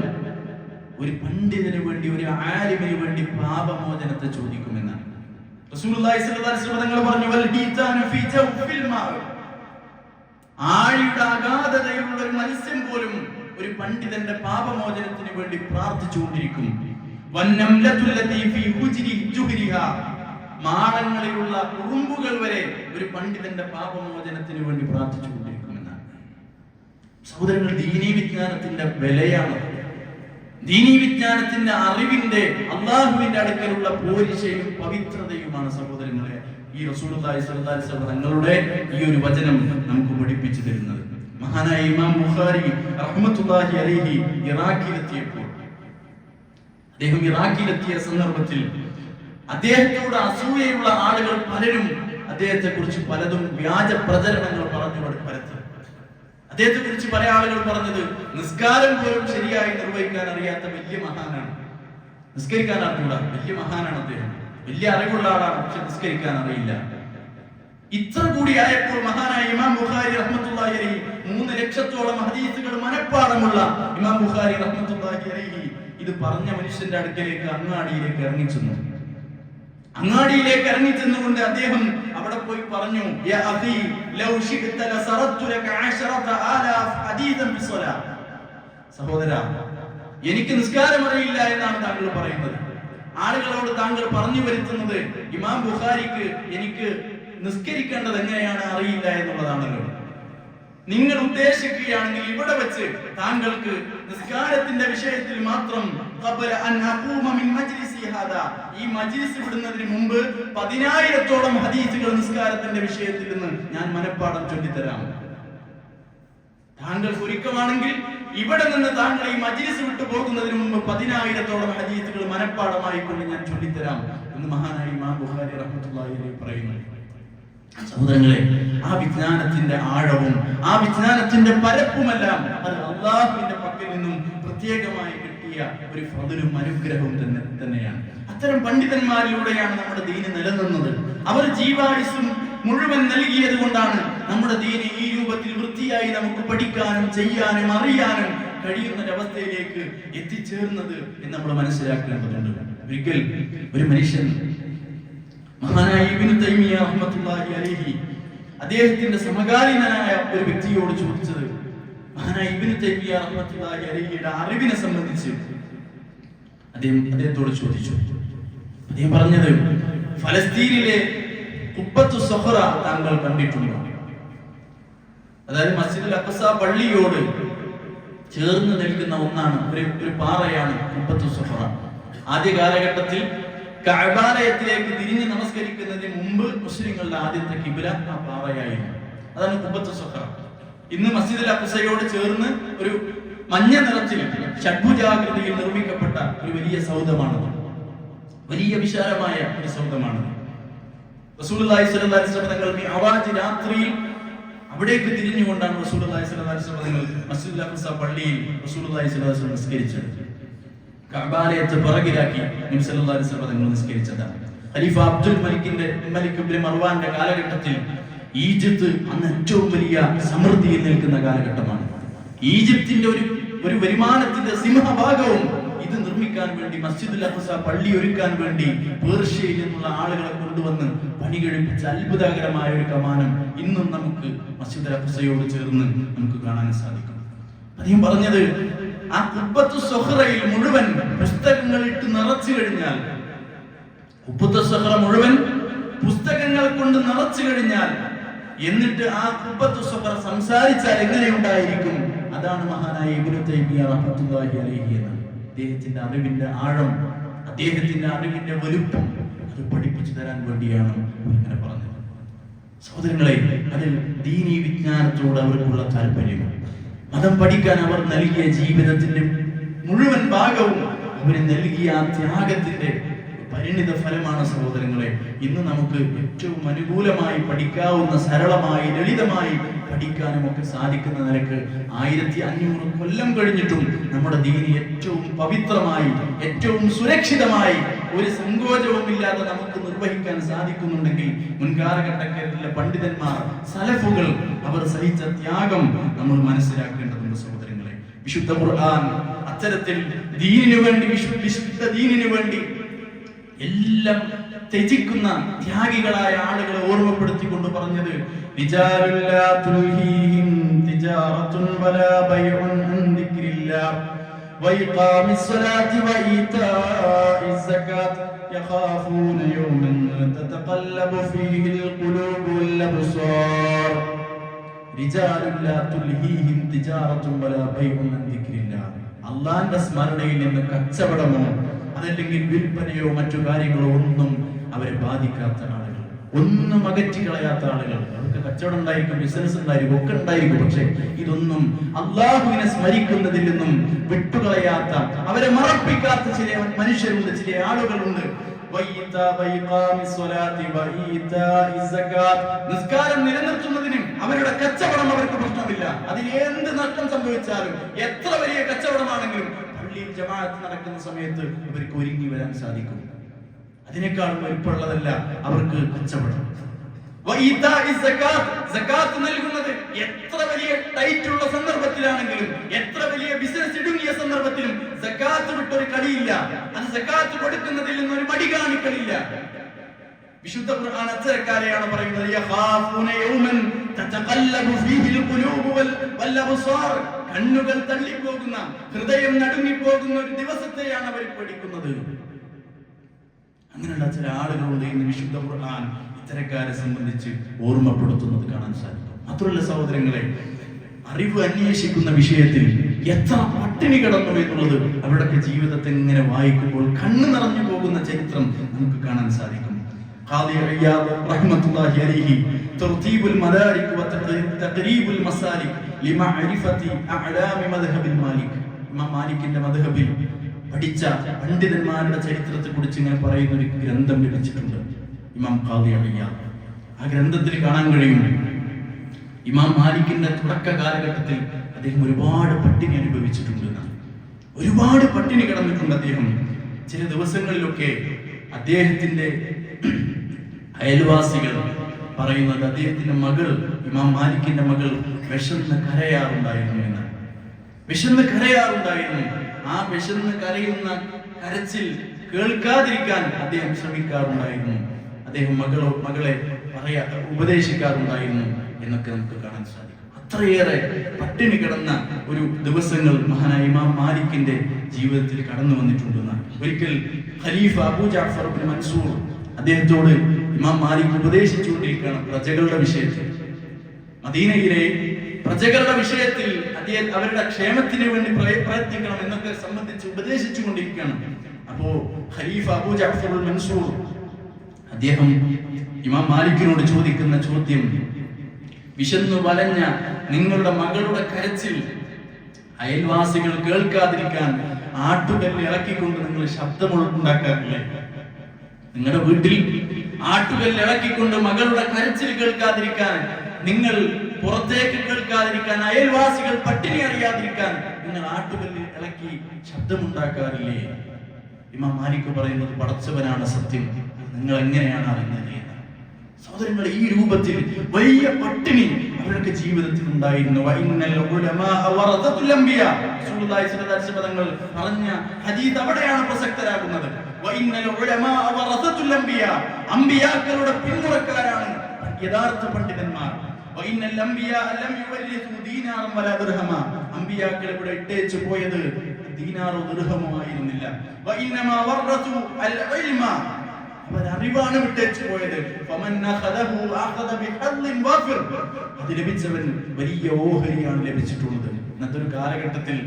ഒരു പണ്ഡിതന് വേണ്ടി, ഒരു ആലിമിന് വേണ്ടി പാപമോചനത്തെ ചോദിക്കുമെന്നാണ് റസൂലുള്ളാഹി സ്വല്ലല്ലാഹു അലൈഹി വസല്ലം തങ്ങൾ പറഞ്ഞു. വൽ ഹീതാനു ഫീ ജൗഫിൽ മാ, ആഴിയുടെ അഗാധതയിലുള്ള ഒരു മത്സ്യം പോലും ഒരു പണ്ഡിതന്റെ പാപമോചനത്തിന് വേണ്ടി പ്രാർത്ഥിച്ചുകൊണ്ടിരിക്കും. വന്നംലതുല്ലതി ഫീ ഹുജ്രി ജുഹരിഹാ, മാളങ്ങളിലുള്ള ഉറുമ്പുകൾ വരെ ഒരു പണ്ഡിതന്റെ പാപമോചനത്തിന് വേണ്ടി പ്രാർത്ഥിച്ചുകൊണ്ടിരിക്കുമെന്നാണ്. സഹോദരങ്ങൾ, ദീനീ വിജ്ഞാനത്തിന്റെ വിലയാണ്, ദീനീ വിജ്ഞാനത്തിന്റെ അറിവിന്റെ അല്ലാഹുവിന്റെ അടുക്കലുള്ള പോരിശയും പവിത്രതയുമാണ് സഹോദരങ്ങളെ ഈ റസൂലുള്ളാഹി സ്വല്ലല്ലാഹു അലൈഹി വസല്ലം തങ്ങളുടെ ഈ ഒരു വചനം നമുക്ക് പഠിപ്പിച്ചു തരുന്നത്. മഹാനായ ഇമാം ബുഖാരി റഹ്മത്തുള്ളാഹി അലൈഹി ഇറാഖിലെത്തിയപ്പോൾ, അദ്ദേഹം ഇറാഖിലെത്തിയ സന്ദർഭത്തിൽ അദ്ദേഹത്തോട് അസൂയയുള്ള ആളുകൾ പലരും അദ്ദേഹത്തെ കുറിച്ച് പലതും വ്യാജ പ്രചരണങ്ങൾ പറഞ്ഞു പരത്തി. അദ്ദേഹത്തെ കുറിച്ച് പല ആളുകൾ പറഞ്ഞത് നിസ്കാരം പോലും ശരിയായി നിർവഹിക്കാൻ അറിയാത്ത വലിയ മഹാനാണ്, നിസ്കരിക്കാൻ അറിഞ്ഞൂടാ, വലിയ മഹാനാണ് അദ്ദേഹം, വലിയ അറിവുള്ള ആളാണ്, പക്ഷെ നിസ്കരിക്കാൻ അറിയില്ല. ഇത്ര കൂടിയായപ്പോൾ മഹാനായ ഇമാം ബുഖാരി റഹ്മത്തുള്ളാഹി അലൈഹി 3 ലക്ഷത്തോളം ഹദീസുകൾ മനഃപ്പാഠമുള്ള ഇമാം ബുഖാരി റഹ്മത്തുള്ളാഹി അലൈഹി ഇത് പറഞ്ഞ മനുഷ്യന്റെ അടുക്കലേക്ക് അങ്ങാടിയിലേക്ക് ഇറങ്ങിച്ചെന്നു. അങ്ങാടിയിലേക്ക് ഇറങ്ങിച്ചെന്നുകൊണ്ട് അദ്ദേഹം അവിടെ പോയി പറഞ്ഞു, യാ അഖി ലൗ ശിഅത ലസറത്തു ലക 10,000 ഹദീസൻ ബിസ്സലാ, സഹോദരാ, എനിക്ക് നിസ്കാരം അറിയില്ല എന്നാണ് താങ്കൾ പറയുന്നത്. ആളുകളോട് താങ്കൾ പറഞ്ഞു വരുത്തുന്നത് ഇമാം ബുഖാരിക്ക് എനിക്ക് നിസ്കരിക്കേണ്ടത് എങ്ങനെയാണ് അറിയില്ല എന്നുള്ളതാണല്ലോ. നിങ്ങൾ ഉദ്ദേശിക്കുകയാണെങ്കിൽ ഇവിടെ വെച്ച് താങ്കൾക്ക് നിസ്കാരത്തിന്റെ വിഷയത്തിൽ മാത്രം ഈ മജ്ലിസ് വിടുന്നതിന് മുമ്പ് 10,000-ഓളം ഹദീസുകൾ നിസ്കാരത്തിന്റെ വിഷയത്തിൽ നിന്ന് ഞാൻ മനഃപ്പാഠം ചൊല്ലിത്തരാം. താങ്കൾ ഒരുക്കമാണെങ്കിൽ ഇവിടെ നിന്ന് താങ്കൾ ഈ മജ്ലിസ് വിട്ടു പോകുന്നതിന് മുമ്പ് 10,000-ഓളം ഹദീസുകൾ മനഃപ്പാഠമായി കൊണ്ട് ഞാൻ ചൊല്ലിത്തരാം എന്ന് മഹാനായ ഇമാം ബുഖാരി റഹ്മത്തുള്ളാഹി അലൈഹി പറയുന്നു. സഹോദരങ്ങളെ, ആ വിജ്ഞാനത്തിന്റെ ആഴവും ആ വിജ്ഞാനത്തിന്റെ പരപ്പുമെല്ലാം അത് അല്ലാഹുവിന്റെ പക്കൽ നിന്നും പ്രത്യേകമായി കിട്ടിയ ഒരു ഫضലും അനുഗ്രഹവും തന്നെയാണ്. അത്തരം പണ്ഡിതന്മാരിലൂടെയാണ് നമ്മുടെ ദീന് നിലനിന്നത്. അവർ ജീവായുസ്സും മുഴുവൻ നൽകിയത് കൊണ്ടാണ് നമ്മുടെ ദീന് ഈ രൂപത്തിൽ വൃത്തിയായി നമുക്ക് പഠിക്കാനും ചെയ്യാനും അറിയാനും കഴിയുന്ന ഒരവസ്ഥയിലേക്ക് എത്തിച്ചേർന്നത് എന്ന് നമ്മൾ മനസ്സിലാക്കേണ്ടതുണ്ട്. ഒരിക്കൽ ഒരു മനുഷ്യൻ മഹാനായ ഇബ്നു തൈമിയ്യ റഹ്മത്തുള്ളാഹി അലൈഹി അദ്ദേഹത്തിന്റെ സമകാലീനനായ ഒരു വ്യക്തിയോട് ചോദിച്ചത്, മഹാനായ ഇബ്നു തൈമിയ്യ റഹ്മത്തുള്ളാഹി അലൈഹിയുടെ അറിവിനെ സംബന്ധിച്ച് അദ്ദേഹത്തോട് ചോദിച്ചു. അദ്ദേഹം പറഞ്ഞത്, ഫലസ്തീനിലെ ഖുബ്ബത്തു സഖറ താങ്കൾ കണ്ടിട്ടുണ്ടോ? അതായത് മസ്ജിദുൽ അഖ്സ പള്ളിയോട് ചേർന്ന് നിൽക്കുന്ന ഒന്നാണ്, ഒരു പാറയാണ് ഖുബ്ബത്തു സഖറ. ആദ്യ കാലഘട്ടത്തിൽ കഅബാലയത്തിലേക്ക് തിരിഞ്ഞ് നമസ്കരിക്കുന്നതിന് മുമ്പ് മുസ്ലിങ്ങളുടെ ആദ്യത്തെ ഖിബ്ല ആ പാറയായിരുന്നു. അതാണ് ഖുബ്ബത്തു സഖറ. ഇന്ന് മസ്ജിദുൽ അഖ്സയോട് ചേർന്ന് ഒരു മഞ്ഞ നിറത്തിൽ ഷഡ്ഭുജാകൃതിയിൽ നിർമ്മിക്കപ്പെട്ട ഒരു വലിയ സൗധമാണത്, വലിയ വിശാലമായ ഒരു സൗധമാണ്. റസൂലുള്ളാഹി സ്വല്ലല്ലാഹു അലൈഹി വസല്ലം തങ്ങൾ മിഅ്റാജ് രാത്രിയിൽ അവിടേക്ക് തിരിഞ്ഞുകൊണ്ടാണ് റസൂലുള്ളാഹി സ്വല്ലല്ലാഹു അലൈഹി വസല്ലം തങ്ങൾ മസ്ജിദുൽ അഖ്സ പള്ളിയിൽ റസൂലുള്ളാഹി സ്വല്ലല്ലാഹു അലൈഹി വസല്ലം നിസ്കരിച്ചത്. കഅബാലയത്തെ പിറകിലാക്കി നബി സല്ലല്ലാഹു അലൈഹി വസല്ലം തങ്ങൾ നിസ്കരിച്ചതാണ്. ഖലീഫ അബ്ദുൽ മലിക് ഇബ്നു മർവാന്റെ കാലഘട്ടത്തിൽ ഈജിപ്ത് അന്ന് ഏറ്റവും വലിയ സമൃദ്ധിയിൽ നിൽക്കുന്ന കാലഘട്ടമാണ്. ഈജിപ്തിന്റെ ഒരു വരുമാനത്തിന്റെ സിംഹഭാഗവും ഇത് നിർമ്മിക്കാൻ വേണ്ടി, മസ്ജിദുൽ അഖ്സ പള്ളി ഒരുക്കാൻ വേണ്ടി പേർഷ്യയിൽ നിന്നുള്ള ആളുകളെ കൊണ്ടുവന്ന് പണി കഴിപ്പിച്ച അത്ഭുതകരമായ ഒരു കമാനം ഇന്നും നമുക്ക് മസ്ജിദുൽ അഖ്സയോട് ചേർന്ന് നമുക്ക് കാണാൻ സാധിക്കും. അദ്ദേഹം പറഞ്ഞത്, ആ ഖുബ്ബത്തു സഖറയിൽ മുഴുവൻ പുസ്തകങ്ങൾ ഇട്ട് നിറച്ചു കഴിഞ്ഞാൽ, ഖുബ്ബത്തു സഖറ മുഴുവൻ പുസ്തകങ്ങൾ കൊണ്ട് നിറച്ചു കഴിഞ്ഞാൽ, എന്നിട്ട് ആ ഖുബ്ബത്തു സഖറ സംസാരിച്ചാൽ എങ്ങനെയുണ്ടായിരിക്കും? അതാണ് മഹാനായ ഇബ്നു തൈമിയ്യ റഹ്മത്തുള്ളാഹി അലൈഹി എന്ന്. അദ്ദേഹത്തിന്റെ അറിവിന്റെ ആഴം, അദ്ദേഹത്തിന്റെ അറിവിന്റെ വലുപ്പം അത് പഠിപ്പിച്ചു തരാൻ വേണ്ടിയാണ് ഇങ്ങനെ പറഞ്ഞത്. സഹോദരങ്ങളെ, അത് ദീനീ വിജ്ഞാനത്തോട് അവർക്കുള്ള താല്പര്യം, മതം പഠിക്കാൻ അവർ നൽകിയ ജീവിതത്തിന്റെ മുഴുവൻ ഭാഗവും അവര് നൽകിയ ആ ത്യാഗത്തിന്റെ പരിണിത ഫലമാണ് സഹോദരങ്ങളെ. ഇന്ന് നമുക്ക് ഏറ്റവും അനുകൂലമായി പഠിക്കാവുന്ന, സരളമായി ലളിതമായി പഠിക്കാനും ഒക്കെ സാധിക്കുന്ന നിലക്ക് 1500 കൊല്ലം കഴിഞ്ഞിട്ടും നമ്മുടെ ദീനി ഏറ്റവും പവിത്രമായി, ഏറ്റവും സുരക്ഷിതമായി, ഒരു സങ്കോചവും ഇല്ലാതെ നമുക്ക് നിർവഹിക്കാൻ സാധിക്കുന്നുണ്ടെങ്കിൽ മുൻകാലഘട്ടങ്ങളിലെ പണ്ഡിതന്മാർ, സലഫുകൾ, അവർ സഹിച്ച ത്യാഗം നമ്മൾ മനസ്സിലാക്കേണ്ടതുണ്ട് സഹോദരങ്ങളെ. വിശുദ്ധ ഖുർആൻ അത്തരത്തിൽ ദീനിനു വേണ്ടി, വിശുദ്ധ ദീനിനു വേണ്ടി എല്ലാം ത്യജിക്കുന്ന ത്യാഗികളായ ആളുകളെ ഓർമ്മപ്പെടുത്തിക്കൊണ്ട് പറഞ്ഞത് റിജാലുല്ലാ തുൽഹീഹിം തിജാറത്തുൻ വലാ ബൈഉൻ അൻ ദിക്രില്ലാഹ് വഇഖാമിസ് സ്വലാത്തി വഈതാഇസ് സകാത്ത് യഖാഫൂന യൗമൻ തതഖല്ലബു ഫീഹിൽ ഖുലൂബു വൽ അബ്സാർ. റിജാലുല്ലാ തുൽഹീഹിം തിജാറത്തുൻ വലാ ബൈഉൻ അൻ ദിക്രില്ലാഹ്. അല്ലാഹുവിന്റെ സ്മരണയിൽ നിന്ന് കച്ചവടമോ അതല്ലെങ്കിൽ വിൽപ്പനയോ മറ്റു കാര്യങ്ങളോ ഒന്നും അവരെ ബാധിക്കാത്ത ആളുകൾ, ഒന്നും അകറ്റി കളയാത്ത ആളുകൾ. അവർക്ക് കച്ചവടം ഉണ്ടായിരിക്കും, ബിസിനസ് ഉണ്ടായിരിക്കും, ഒക്കെ ഉണ്ടായിരിക്കും. പക്ഷെ ഇതൊന്നും അള്ളാഹുവിനെ സ്മരിക്കുന്നതിൽ നിന്നും വിട്ടുകളയാത്ത, അവരെ മറപ്പിക്കാത്ത ചില മനുഷ്യരുണ്ട്, ചില ആളുകളുണ്ട്. നിസ്കാരം നിലനിർത്തുന്നതിനും അവരുടെ കച്ചവടം അവർക്ക് പ്രശ്നമില്ല. അതിൽ എന്ത് നഷ്ടം സംഭവിച്ചാലും, എത്ര വലിയ കച്ചവടമാണെങ്കിലും പള്ളിയിൽ ജമാഅത്ത് നടക്കുന്ന സമയത്ത് അവർക്ക് ഒരുങ്ങി വരാൻ സാധിക്കും. അതിനേക്കാൾ വലിപ്പമുള്ളതല്ല അവർക്ക് കച്ചവടം. സകാത്ത് നൽകുന്നത് എത്ര വലിയ ടൈറ്റുള്ള സന്ദർഭത്തിലാണെങ്കിലും, എത്ര വലിയ ബിസിനസ് ഇടുങ്ങിയ സന്ദർഭത്തിലും സകാത്ത് വിട്ടൊരു കളിയില്ല. അത് സകാത്ത് കൊടുക്കുന്നതിൽ നിന്നൊരു മടി കാണിക്കലില്ല. വിശുദ്ധ ഖുർആൻ അത്തരക്കാരെയാണ് പറയുന്നത്. യഖാഫൂന യൗമൻ തതഖല്ലബു ഫീഹിൽ ഖുലൂബു വൽ അബ്സാർ. കണ്ണുകൾ തള്ളിപ്പോകുന്ന, ഹൃദയം നടുങ്ങിപ്പോകുന്ന ഒരു ദിവസത്തെയാണ് അവർ പഠിക്കുന്നത്. അങ്ങനെയുള്ള ചില ആളുകളുണ്ട് ഇന്ന് വിശുദ്ധ ഖുർആൻ ഇത്തരക്കാരെ സംബന്ധിച്ച് ഓർമ്മപ്പെടുത്തുന്നത് കാണാൻ സാധിക്കും. മാത്രമല്ല സഹോദരങ്ങളെ, അറിവ് അന്വേഷിക്കുന്ന വിഷയത്തിൽ എത്ര പട്ടിണി കിടന്നു എന്നുള്ളത് അവരുടെ ജീവിതത്തെ ഇങ്ങനെ വായിക്കുമ്പോൾ കണ്ണു നിറഞ്ഞു പോകുന്ന ചരിത്രം നമുക്ക് കാണാൻ സാധിക്കും. ഖാദി ഇയാദ് റഹ്മത്തുള്ളാഹി അലൈഹി തർതീബുൽ മദാരിക് വ തഖരീബുൽ മസാലിക് ലിമഅരിഫതി അഅലാമി മദ്ഹബിൽ മാലിക്. ഇമാം മാലിക്കിന്റെ മദ്ഹബിൽ പഠിച്ച പണ്ഡിതന്മാരുടെ ചരിത്രത്തെ കുറിച്ച് ഇങ്ങനെ പറയുന്ന ഒരു ഗ്രന്ഥം ലഭിച്ചിട്ടുണ്ട് ഇമാം ഖാദി ഇയാദ്. ആ ഗ്രന്ഥത്തിൽ കാണാൻ കഴിയും, ഇമാം മാലിക്കിന്റെ തുടക്ക കാലഘട്ടത്തിൽ അദ്ദേഹം ഒരുപാട് പട്ടിണി അനുഭവിച്ചിട്ടുണ്ട്. ഒരുപാട് പട്ടിണി കിടന്നിട്ടുണ്ട് അദ്ദേഹം. ചില ദിവസങ്ങളിലൊക്കെ അദ്ദേഹത്തിന്റെ അയൽവാസികൾ പറയുന്നത് അദ്ദേഹത്തിന്റെ മകൾ, ഇമാം മാലിക്കിന്റെ മകൾ വിശന്ന് കരയാറുണ്ടായിരുന്നു എന്ന്. വിശന്ന് കരയാറുണ്ടായിരുന്നു. ആ വിശന്ന് കരയുന്ന കരച്ചിൽ കേൾക്കാതിരിക്കാൻ അദ്ദേഹം ശ്രമിക്കാറുണ്ടായിരുന്നു. അദ്ദേഹം മകളെ ഉപദേശിക്കാറുണ്ടായിരുന്നു എന്നൊക്കെ നമുക്ക് കാണാൻ സാധിക്കും. അത്രയേറെ പട്ടിണി കിടന്ന ഒരു ദിവസങ്ങൾ മഹാനായ ഇമാം മാലിക്കിന്റെ ജീവിതത്തിൽ കടന്നു വന്നിട്ടുണ്ടെന്ന്. ഒരിക്കൽ ഖലീഫ അബൂ ജഅഫർ ഇബ്നു മൻസൂർ അദ്ദേഹത്തോട് ഇമാം മാലിക് ഉപദേശിച്ചുകൊണ്ടിരിക്കുകയാണ് പ്രജകളുടെ വിഷയത്തിൽ. മദീനയിലെ പ്രജകളുടെ വിഷയത്തിൽ അദ്ദേഹം അവരുടെ ക്ഷേമത്തിന് വേണ്ടി പ്രയത്നിക്കണം എന്നൊക്കെ സംബന്ധിച്ച് ഉപദേശിച്ചു കൊണ്ടിരിക്കുകയാണ്. അപ്പോ ഖലീഫ അബൂ ജഅഫർ മൻസൂർ അദ്ദേഹം ഇമാം മാലിക്കിനോട് ചോദിക്കുന്ന ചോദ്യം, വിശന്നു വലഞ്ഞ നിങ്ങളുടെ മകളുടെ കരച്ചിൽ അയൽവാസികൾ കേൾക്കാതിരിക്കാൻ ആട്ടുകല്ല് ഇറക്കിക്കൊണ്ട് നിങ്ങൾ ശബ്ദമുണ്ടാക്കാറില്ലേ? നിങ്ങളുടെ വീട്ടിൽ ആട്ടുകല്ല് ഇറക്കിക്കൊണ്ട് മകളുടെ കരച്ചിൽ കേൾക്കാതിരിക്കാൻ, നിങ്ങൾ പുറത്തേക്ക് കേൾക്കാതിരിക്കാൻ, അയൽവാസികൾ പട്ടിണി അറിയാതിരിക്കാൻ നിങ്ങൾ ആട്ടുകല്ല് ഇളക്കി ശബ്ദമുണ്ടാക്കാറില്ലേ? ഇമാം മാലിക് പറയുന്നത്, പടച്ചവനാണ് സത്യം, നിങ്ങൾ എങ്ങനെയാണ് അറിഞ്ഞത്? സഹോദരങ്ങളെ, ഈ രൂപത്തിൽ വലിയ പട്ടിണി അവരുടെ ജീവിതത്തിൽ ഉണ്ടായിരുന്നു. പദങ്ങൾ പറഞ്ഞ ഹദീസ് അവിടെയാണ് പ്രസക്തരാകുന്നത്. അമ്പിയാക്കളുടെ പിന്മുറക്കാരാണ് യഥാർത്ഥ പണ്ഡിതന്മാർ. അമ്പിയാക്കൾ ഇവിടെ ഇട്ടേച്ചു പോയത് ദീനാറോ ദിർഹമോ ആയിരുന്നില്ല. അറിവാണ് വിട്ടേച്ചു പോയത്. അത് ലഭിച്ചവൻ വലിയ ഓഹരിയാണ് ലഭിച്ചിട്ടുള്ളത്. ഇന്നത്തെ ഒരു കാലഘട്ടത്തിൽ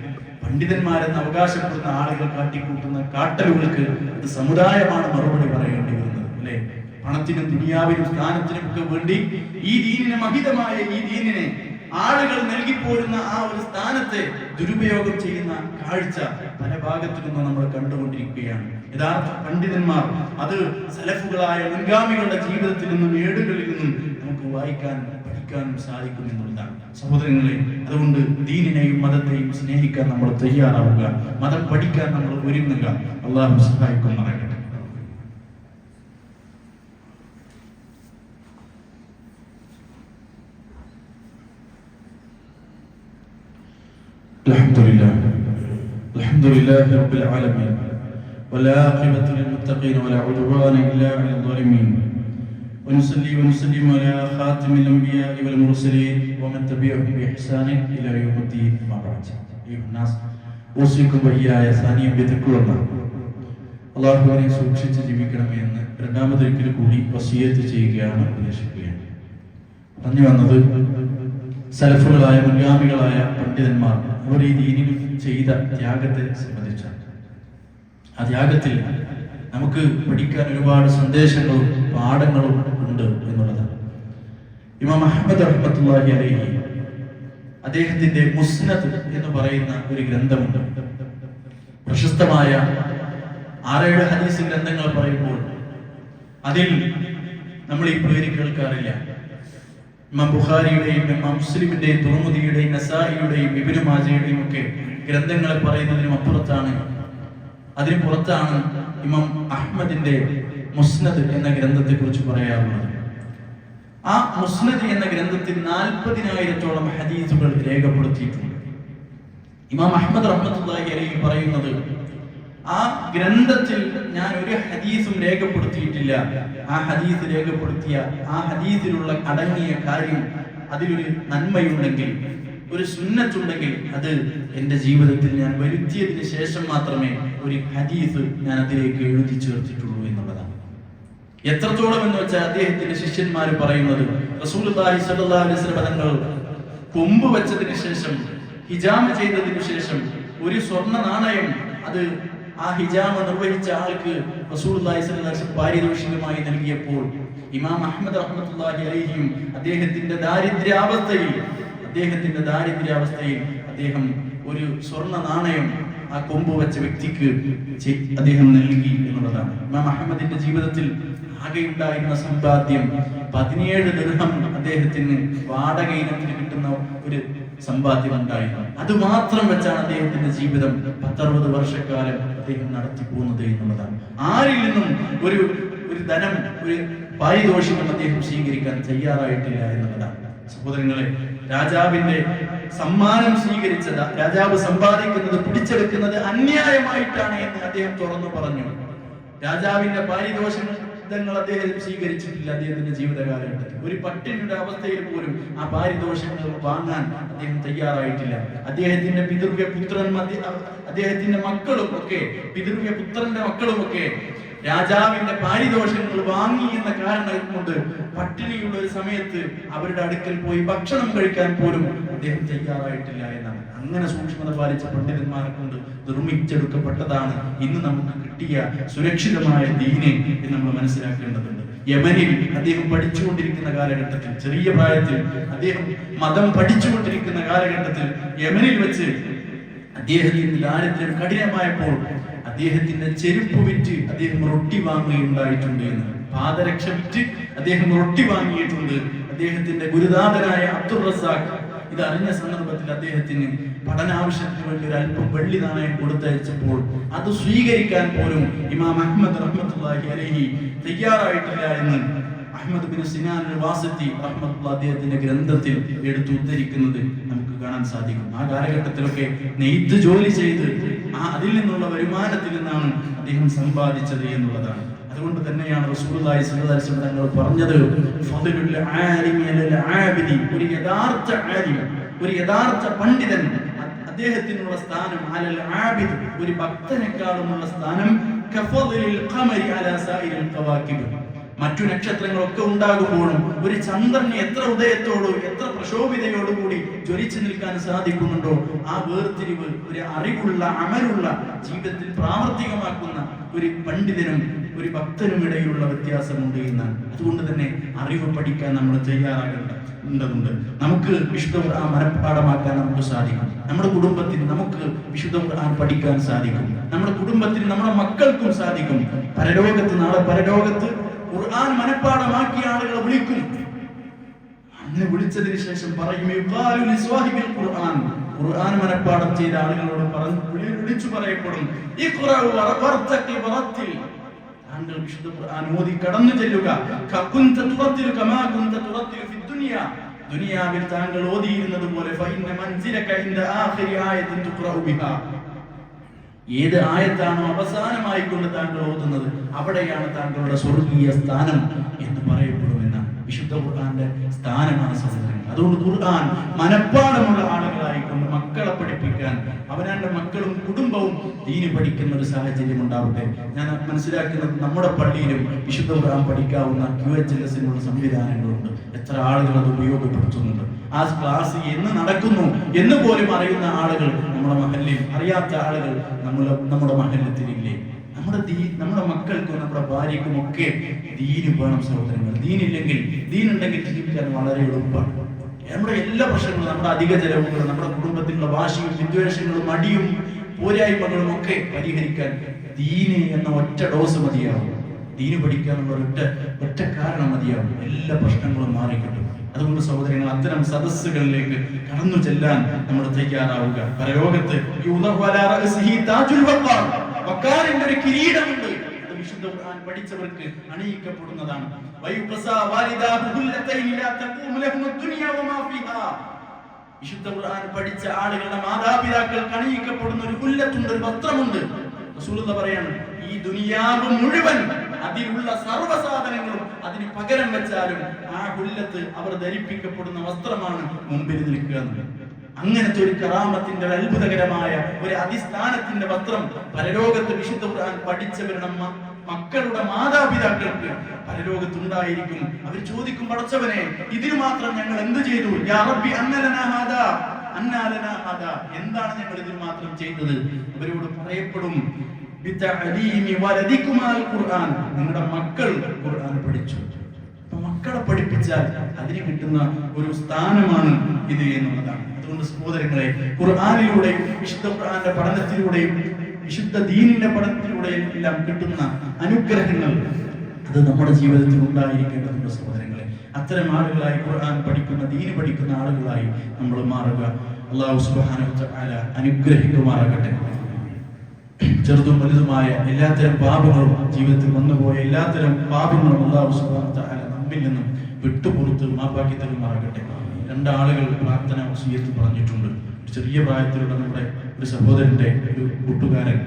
പണ്ഡിതന്മാരെന്ന് അവകാശപ്പെടുന്ന ആളുകൾ കാട്ടിക്കൂട്ടുന്ന കാട്ടലുകൾക്ക് അത് സമുദായമാണ് മറുപടി പറയേണ്ടി വരുന്നത്, അല്ലെ? പണത്തിനും ദുനിയാവിനും സ്ഥാനത്തിനും ഒക്കെ വേണ്ടി ഈ ദീനിനെ, മഹിതമായ ഈ ദീനിനെ ആളുകൾ നൽകിപ്പോരുന്ന ആ ഒരു സ്ഥാനത്തെ ദുരുപയോഗം ചെയ്യുന്ന കാഴ്ച പല ഭാഗത്തു നിന്നും നമ്മൾ കണ്ടുകൊണ്ടിരിക്കുകയാണ്. യഥാർത്ഥ പണ്ഡിതന്മാർ അത് സലഫുകളായ മുൻഗാമികളുടെ ജീവിതത്തിൽ നിന്നും ഏടുകളിൽ നിന്നും നമുക്ക് വായിക്കാനും പഠിക്കാനും സാധിക്കും എന്നുള്ളതാണ്. സഹോദരങ്ങളെ, അതുകൊണ്ട് ദീനിനെയും മതത്തെയും സ്നേഹിക്കാൻ നമ്മൾ തയ്യാറാവുക, മതം പഠിക്കാൻ നമ്മൾ ഒരുങ്ങുക. അള്ളാഹു സഹായിക്കുമാറാകട്ടെ. الحمد لله رب العالمين والعاقبة للمتقين ولا عدوان إلا على الظالمين ونصلي ونسلم على خاتم الأنبياء والمرسلين ومن تبعهم بإحسان إلى يوم الدين ما بعد. أيها الناس أوصيكم وإياي ثانيا بتقوى الله. അള്ളാഹുവിനെ സൂക്ഷിച്ച് ജീവിക്കണമെന്ന് രണ്ടാമതൊരിക്കൽ കൂടി വസിയത്ത് ചെയ്യുകയാണ്, ഉപദേശിക്കുകയാണ്. പറഞ്ഞു വന്നത് സലഫുകളായ മുൻഗാമികളായ പണ്ഡിതന്മാർ അവർ ഈ ദീനിന് ചെയ്ത ത്യാഗത്തെ സംബന്ധിച്ചാണ്. ആ ത്യാഗത്തിൽ നമുക്ക് പഠിക്കാൻ ഒരുപാട് സന്ദേശങ്ങളും പാഠങ്ങളും ഉണ്ട് എന്നുള്ളതാണ്. ഇമാം അഹ്മദ് റഹ്മത്തുള്ളാഹി അലൈഹി അദ്ദേഹത്തിന്റെ മുസ്നദ് എന്ന് പറയുന്ന ഒരു ഗ്രന്ഥമുണ്ട്. പ്രശസ്തമായ 6-7 ഹദീസ് ഗ്രന്ഥങ്ങൾ പറയുമ്പോൾ അതിൽ നമ്മൾ ഈ പേര് കേൾക്കാറില്ല. ഇമാം ബുഖാരിയുടെയും ഇമാം മുസ്ലിമിന്റെയും തുർമുദിയുടെയും നസായിയുടെയും ഇബ്നു മാജയുടെയും ഒക്കെ ഗ്രന്ഥങ്ങളെ പറയുന്നതിനും അപ്പുറത്താണ്, അതിന് പുറത്താണ് ഇമാം അഹ്മദിന്റെ മുസ്നദ് എന്ന ഗ്രന്ഥത്തെ കുറിച്ച് പറയാറുള്ളത്. ആ മുസ്നദ് എന്ന ഗ്രന്ഥത്തിൽ 40,000-ഓളം ഹദീസുകൾ രേഖപ്പെടുത്തിയിട്ടുണ്ട്. ഇമാം അഹ്മദ് റഹ്മത്തുള്ളാഹി അലൈഹി പറയുന്നത്, ആ ഗ്രന്ഥത്തിൽ ഞാൻ ഒരു ഹദീസും രേഖപ്പെടുത്തിയിട്ടില്ല. ആ ഹദീസ് രേഖപ്പെടുത്തിയ ആ ഹദീസിലുള്ള അടങ്ങിയ കാര്യം, അതിലൊരു നന്മയുണ്ടെങ്കിൽ, ഒരു സുന്നത്തുണ്ടെങ്കിൽ അത് എൻ്റെ ജീവിതത്തിൽ ഞാൻ വരുത്തിയതിന് ശേഷം മാത്രമേ ഒരു ഹദീസ് ഞാൻ അതിലേക്ക് എഴുതി ചേർത്തിട്ടുള്ളൂ എന്നുള്ളതാണ്. എത്രത്തോളം എന്ന് വെച്ചാൽ അദ്ദേഹത്തിന്റെ ശിഷ്യന്മാർ പറയുന്നത്, റസൂലുള്ളാഹി സ്വല്ലല്ലാഹു അലൈഹി വസല്ലം തങ്ങൾ കൊമ്പ് വെച്ചതിന് ശേഷം, ഹിജാമ ചെയ്തതിനു ശേഷം ഒരു സ്വർണ്ണ നാണയം അത് ആ ഹിജാമ നിർവഹിച്ച ആൾക്ക് റസൂലുള്ളാഹി സ്വല്ലല്ലാഹു അലൈഹി വസല്ലം പാരിതോഷികമായി നൽകിയപ്പോൾ ഇമാം അഹ്മദ് റഹ്മത്തുള്ളാഹി അലൈഹിയും അദ്ദേഹത്തിന്റെ ദാരിദ്ര്യാവസ്ഥയിൽ അദ്ദേഹം ഒരു സ്വർണ്ണ നാണയം ആ കൊമ്പ് വെച്ച വ്യക്തിക്ക് അദ്ദേഹം നൽകി എന്നുള്ളതാണ്. ഇമാം അഹ്മദിന്റെ ജീവിതത്തിൽ ആകെയുണ്ടായിരുന്ന സമ്പാദ്യം 17 ദിർഹം അദ്ദേഹത്തിന് വാടക ഇനത്തിന് കിട്ടുന്ന ഒരു സമ്പാദ്യം ഉണ്ടായിരുന്നു. അത് മാത്രം വെച്ചാണ് അദ്ദേഹത്തിന്റെ ജീവിതം 10-60 വർഷക്കാലം അദ്ദേഹം നടത്തി പോകുന്നത് എന്നുള്ളതാണ്. ആരിൽ നിന്നും ഒരു ധനം, ഒരു പാരിതോഷികം അദ്ദേഹം സ്വീകരിക്കാൻ തയ്യാറായിട്ടില്ല എന്നുള്ളതാണ്. സഹോദരങ്ങളെ, രാജാവിന്റെ സമ്മാനം സ്വീകരിച്ചത്, രാജാവ് സമ്പാദിക്കുന്നത്, പിടിച്ചെടുക്കുന്നത് അന്യായമായിട്ടാണ് എന്ന് അദ്ദേഹം തുറന്നു പറഞ്ഞു. രാജാവിന്റെ പാരിതോഷികം അദ്ദേഹം സ്വീകരിച്ചിട്ടില്ല അദ്ദേഹത്തിന്റെ ജീവിത കാലഘട്ടത്തിൽ. ഒരു പട്ടിണിയുടെ അവസ്ഥയിൽ പോലും ആ പാരിതോഷികങ്ങൾ വാങ്ങാൻ അദ്ദേഹം തയ്യാറായിട്ടില്ല. അദ്ദേഹത്തിന്റെ പിതൃവ്യ പുത്രൻ, അദ്ദേഹത്തിന്റെ മക്കളും ഒക്കെ, പിതൃവ്യ പുത്രന്റെ മക്കളും ഒക്കെ രാജാവിന്റെ പാരിതോഷികങ്ങൾ വാങ്ങി എന്ന കാരണം കൊണ്ട് പട്ടിണിയുള്ള ഒരു സമയത്ത് അവരുടെ അടുക്കൽ പോയി ഭക്ഷണം കഴിക്കാൻ പോലും അദ്ദേഹം തയ്യാറായിട്ടില്ല എന്നാണ്. അങ്ങനെ സൂക്ഷ്മത പാലിച്ച പണ്ഡിതന്മാരെ കൊണ്ട് നിർമ്മിച്ചെടുക്കപ്പെട്ടതാണ് ഇന്ന് നമുക്ക് കിട്ടിയ സുരക്ഷിതമായ ദീനെ എന്ന് നമ്മൾ മനസ്സിലാക്കേണ്ടതുണ്ട്. യമനിൽ അദ്ദേഹം പഠിച്ചുകൊണ്ടിരിക്കുന്ന കാലഘട്ടത്തിൽ, ചെറിയ പ്രായത്തിൽ അദ്ദേഹം മതം പഠിച്ചുകൊണ്ടിരിക്കുന്ന കാലഘട്ടത്തിൽ യമനിൽ വെച്ച് അദ്ദേഹത്തിന്റെ ദാരിദ്ര്യം കഠിനമായപ്പോൾ അദ്ദേഹത്തിന്റെ ചെരുപ്പ് വിറ്റ് അദ്ദേഹം റൊട്ടി വാങ്ങുകയുണ്ടായിട്ടുണ്ട് എന്ന്. പാദരക്ഷ വിറ്റ് അദ്ദേഹം റൊട്ടി വാങ്ങിയിട്ടുണ്ട്. അദ്ദേഹത്തിന്റെ ഗുരുനാഥനായ അബ്ദുൾ റസാഖ് ഇത് അറിഞ്ഞ സന്ദർഭത്തിൽ അദ്ദേഹത്തിന് പഠനാവശ്യത്തിന് വേണ്ടി ഒരു അല്പം വെള്ളി നാണയം കൊടുത്തയച്ചപ്പോൾ അത് സ്വീകരിക്കാൻ പോലും ഇമാം അഹ്മദ് റഹ്മത്തുള്ളാഹി അലൈഹി തയ്യാറായിട്ടില്ല എന്ന് അഹ്മദ് ബിൻ സിനാൻ വാസിത്തി റഹ്മത്തുള്ളാഹി അദ്ദേഹത്തിന്റെ ഗ്രന്ഥത്തിൽ എടുത്ത് ഉദ്ധരിക്കുന്നത് നമുക്ക് കാണാൻ സാധിക്കും. ആ കാലഘട്ടത്തിലൊക്കെ നെയ്ത്ത് ജോലി ചെയ്ത് അതിൽ നിന്നുള്ള വരുമാനത്തിൽ നിന്നാണ് അദ്ദേഹം സമ്പാദിച്ചത് എന്നുള്ളതാണ്. അതുകൊണ്ട് തന്നെയാണ് റസൂലുള്ളാഹി സ്വല്ലല്ലാഹു അലൈഹി വസല്ലം തങ്ങൾ പറഞ്ഞത്, ഫദ്ലുൽ ആലിമി അലൽ ആബിദി, ഒരു യഥാർത്ഥ ആലിം, ഒരു യഥാർത്ഥ പണ്ഡിതൻ, അദ്ദേഹത്തിനുള്ള സ്ഥാനം അലൽ ആബിദ്, ഒരു ഭക്തനേക്കാളുമുള്ള സ്ഥാനം കഫദ്ലിൽ ഖമരി അലാ സായിരിൽ ഖവാകിബ്, മറ്റു നക്ഷത്രങ്ങളൊക്കെ ഉണ്ടാകുമ്പോഴും ഒരു ചന്ദ്രന് എത്ര ഉദയത്തോടും എത്ര പ്രശോഭിതയോടുകൂടി ജ്വലിച്ചു നിൽക്കാൻ സാധിക്കുന്നുണ്ടോ, ആ വേർതിരിവ് ഒരു അറിവുള്ള അമലുള്ള ജീവിതത്തിൽ പ്രാവർത്തികമാക്കുന്ന ഒരു പണ്ഡിതനും ഒരു ഭക്തനും ഇടയിലുള്ള വ്യത്യാസമുണ്ട് എന്നാണ്. അതുകൊണ്ട് തന്നെ അറിവ് പഠിക്കാൻ നമ്മൾ തയ്യാറാകേണ്ടതുണ്ട്. നമുക്ക് വിശുദ്ധ ഖുർആൻ മനഃപ്പാഠമാക്കാൻ നമുക്ക് സാധിക്കും. നമ്മുടെ കുടുംബത്തിൽ നമുക്ക് വിശുദ്ധ ഖുർആൻ പഠിക്കാൻ സാധിക്കും. നമ്മുടെ കുടുംബത്തിൽ നമ്മുടെ മക്കൾക്കും സാധിക്കും. നാളെ പരലോകത്ത് ഖുർആൻ മനഃപ്പാഠമാക്കിയ ആളുകളെ വിളിക്കും. അങ്ങനെ വിളിച്ചതിന് ശേഷം പറയും, ഖുർആൻ മനഃപ്പാഠം ചെയ്ത ആളുകളോട് വിളിച്ചു പറയപ്പെടും, താങ്കൾ വിശുദ്ധ ഖുർആൻ ഓതി കടന്നു ചെല്ലുക. ദുനിയാവിൽ താങ്കൾ ഓതിയിരുന്നത് പോലെ ഏത് ആയത്താണോ അവസാനമായി കൊണ്ട് താങ്കൾ ഓതുന്നത് അവിടെയാണ് താങ്കളുടെ സ്വർഗീയ സ്ഥാനം എന്ന് പറയപ്പെടുമെന്ന വിശുദ്ധ ഖുർആന്റെ സ്ഥാനമാണ് സഹോദരങ്ങൾ. അതുകൊണ്ട് ഖുർആൻ മനഃപ്പാഠമുള്ള ആളുകളായിക്കൊണ്ട് മക്കളെ പഠിപ്പിക്കാൻ അവനവന്റെ മക്കളും കുടുംബവും ദീന് പഠിക്കുന്ന ഒരു സാഹചര്യം ഉണ്ടാവട്ടെ. ഞാൻ മനസ്സിലാക്കുന്നത് നമ്മുടെ പള്ളിയിലും വിശുദ്ധ ഖുർആൻ പഠിക്കാവുന്ന QHLS-നുള്ള സംവിധാനങ്ങളുണ്ട്. എത്ര ആളുകൾ അത് ഉപയോഗപ്പെടുത്തുന്നുണ്ട്. ആ ക്ലാസ് എന്ന് നടക്കുന്നു എന്ന് പോലും അറിയുന്ന ആളുകൾ നമ്മുടെ മഹല്ലിൽ, അറിയാത്ത ആളുകൾ നമ്മുടെ മഹല്ലത്തിലില്ലേ? നമ്മുടെ മക്കൾക്കും നമ്മുടെ ഭാര്യക്കും ഒക്കെ ദീന് വേണം സഹോദരങ്ങൾ. ദീനുണ്ടെങ്കിൽ ജീവിക്കാൻ വളരെ എളുപ്പമാണ്. നമ്മുടെ എല്ലാ പ്രശ്നങ്ങളും, നമ്മുടെ അധിക ചെലവുകളും, നമ്മുടെ കുടുംബത്തിലുള്ള വാശിയും വിദ്വേഷങ്ങളും മടിയും പോരായ്മകളും ഒക്കെ പരിഹരിക്കാൻ ദീന് എന്ന ഒറ്റ ഡോസ് മതിയാവും. ദീന് പഠിക്കാനുള്ള ഒറ്റ കാരണം മതിയാവും. എല്ലാ പ്രശ്നങ്ങളും മാറിക്കിട്ടും. അതുകൊണ്ട് സഹോദരങ്ങൾ, അത്തരം സദസ്സുകളിലേക്ക് കടന്നു ചെല്ലാൻ നമ്മൾ തയ്യാറാവുക. പരലോകത്ത് വഖാറിന്റെ ഒരു കിരീടമുണ്ട്. അത് വിശുദ്ധ ഖുർആൻ പഠിച്ചവർക്ക് അണിയിക്കപ്പെടുന്നതാണ്. വിശുദ്ധ ഖുർആൻ പഠിച്ച ആളുകളുടെ മാതാപിതാക്കൾക്ക് അണിയിക്കപ്പെടുന്ന ഒരു ഹുല്ലത്തുണ്ട്, ഒരു വസ്ത്രമുണ്ട്. റസൂലുള്ളാഹി പറയാണ്, ഈ ദുനിയാവ് മുഴുവൻ അതിലുള്ള സർവ്വസാധനങ്ങളും അതിന് പകരം വെച്ചാലും ആ ഹുല്ലത്ത് അവർ ധരിപ്പിക്കപ്പെടുന്ന വസ്ത്രമാണ് മുമ്പിൽ നിൽക്കുക. അങ്ങനത്തെ ഒരു കറാമത്തിന്റെ അത്ഭുതകരമായ ഒരു അടിസ്ഥാനത്തിന്റെ വസ്ത്രം പരലോകത്ത് വിശുദ്ധ ഖുർആൻ പഠിച്ചവരുടെ മക്കളുടെ മാതാപിതാക്കൾക്ക് പരലോകത്തുണ്ടായിരിക്കും. അവർ ചോദിക്കും, പടച്ചവനെ, ഇതിനു മാത്രം ഞങ്ങൾ എന്ത് ചെയ്തു? യാ റബ്ബി അന്നലനാ ഹാദാ അന്നലനാ ഹാദാ, എന്താണ് ഞങ്ങൾ ഇതിനു മാത്രം ചെയ്തത്? അവരോട് പറയപ്പെടും, ബിതഅലീമി വലദികുമാൽ ഖുർആൻ, നിങ്ങളുടെ മക്കൾ ഖുർആൻ പഠിച്ചു. മക്കളെ പഠിപ്പിച്ചാൽ അതിന് കിട്ടുന്ന ഒരു സ്ഥാനമാണ് ഇത് എന്നുള്ളതാണ്. അതുകൊണ്ട് സഹോദരങ്ങളെ, ഖുർആനിലൂടെയും വിശുദ്ധ ഖുർആന്റെ പഠനത്തിലൂടെയും വിശുദ്ധ ദീനിന്റെ പഠനത്തിലൂടെയും എല്ലാം കിട്ടുന്ന അനുഗ്രഹങ്ങൾ അത് നമ്മുടെ ജീവിതത്തിൽ ഉണ്ടായിരിക്കേണ്ടതുണ്ട് സഹോദരങ്ങളെ. അത്തരം ആളുകളായി ഖുർആൻ പഠിക്കുന്ന, ദീന് പഠിക്കുന്ന ആളുകളായി നമ്മൾ മാറുക. അല്ലാഹു സുബ്ഹാനഹു വ തആല അനുഗ്രഹിക്കുമാറാകട്ടെ. ചെറുതും വലുതുമായ എല്ലാത്തരം പാപങ്ങളും, ജീവിതത്തിൽ വന്നുപോയ എല്ലാത്തരം പാപങ്ങളും അല്ലാഹു സുബ്ഹാനഹു വ തആല നമ്മിൽ നിന്നും വിട്ടുപുറത്ത് മാപ്പാക്കി തരുമാറാകട്ടെ. രണ്ടാളുകൾ പ്രാർത്ഥന വസിയത്ത് പറഞ്ഞിട്ടുണ്ട്. ചെറിയ പ്രായത്തിലുള്ള നമ്മുടെ ഒരു സഹോദരന്റെ ഒരു കൂട്ടുകാരൻ,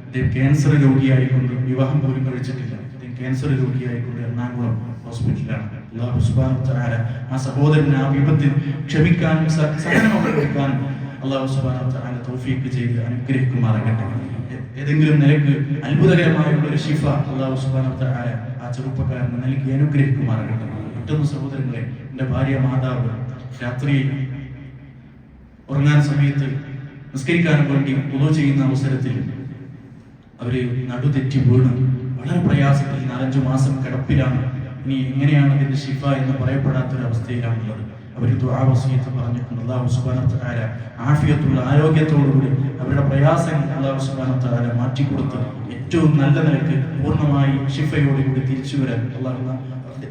അദ്ദേഹം ക്യാൻസർ രോഗിയായിക്കൊണ്ട് വിവാഹം പോലും കഴിച്ചിട്ടില്ല. അദ്ദേഹം ക്യാൻസർ രോഗിയായിക്കൊണ്ട് എറണാകുളം ഹോസ്പിറ്റലിലാണ്. അല്ലാഹു സുബ്ഹാനഹു വ തആല ആ സഹോദരനെ ആ വിപത്തിൽ ക്ഷമിക്കാനും സഹനം കൊടുക്കാനും അല്ലാഹു സുബ്ഹാനഹു വ തആല തൗഫീഖ് ചെയ്ത് അനുഗ്രഹിക്കുമാറാകട്ടെ. ഏതെങ്കിലും നിലക്ക് അത്ഭുതകരമായ ഒരു ശിഫ അല്ലാഹു സുബ്ഹാനഹു വ തആല ആ ചെറുപ്പക്കാരന് നൽകി അനുഗ്രഹിക്കുമാറാകട്ടെ. മറ്റൊന്ന് സഹോദരങ്ങളെ, എൻ്റെ ഭാര്യ മാതാവ് രാത്രി ഉറങ്ങാൻ സമയത്ത് നിസ്കരിക്കാൻ വേണ്ടി വുളൂ ചെയ്യുന്ന അവസരത്തിൽ അവര് നടുതെറ്റി വീണ് വളരെ പ്രയാസത്തിൽ 4-5 മാസം കിടപ്പിലാണ്. ഇനി എങ്ങനെയാണ് അതിന്റെ ശിഫ എന്ന് പറയപ്പെടാത്തൊരവസ്ഥയിലാണുള്ളത്. അവർ ദുആ വസിയത്ത് പറഞ്ഞിട്ടുണ്ട്. അല്ലാഹു സുബ്ഹാനഹു വ തആല ആഫിയത്തുള്ള ആരോഗ്യത്തോടുകൂടി അവരുടെ പ്രയാസങ്ങൾ അല്ലാഹു സുബ്ഹാനഹു വ തആല മാറ്റിക്കൊടുത്ത് ഏറ്റവും നല്ല നിലക്ക് പൂർണ്ണമായി ശിഫയോടുകൂടി തിരിച്ചു വരാൻ അല്ലാഹു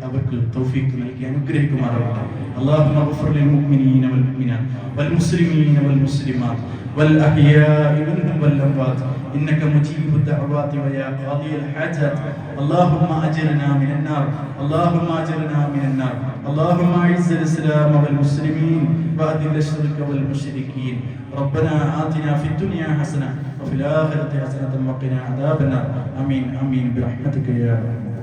അവർക്ക് തൗഫീഖ് നൽകി അനുഗ്രഹിക്കുമാറാകട്ടെ. اللهم اغفر للمؤمنين والمؤمنات والمسلمين والمسلمات والأحياء منهم والأموات إنك مجيب الدعوات ويا قاضي الحاجات. اللهم أجرنا من النار، اللهم أجرنا من النار. اللهم أعز الإسلام والمسلمين وأذل الشرك والمشركين. ربنا آتنا في الدنيا حسنة وفي الآخرة حسنة وقنا عذاب النار. آمين آمين برحمتك يا رب.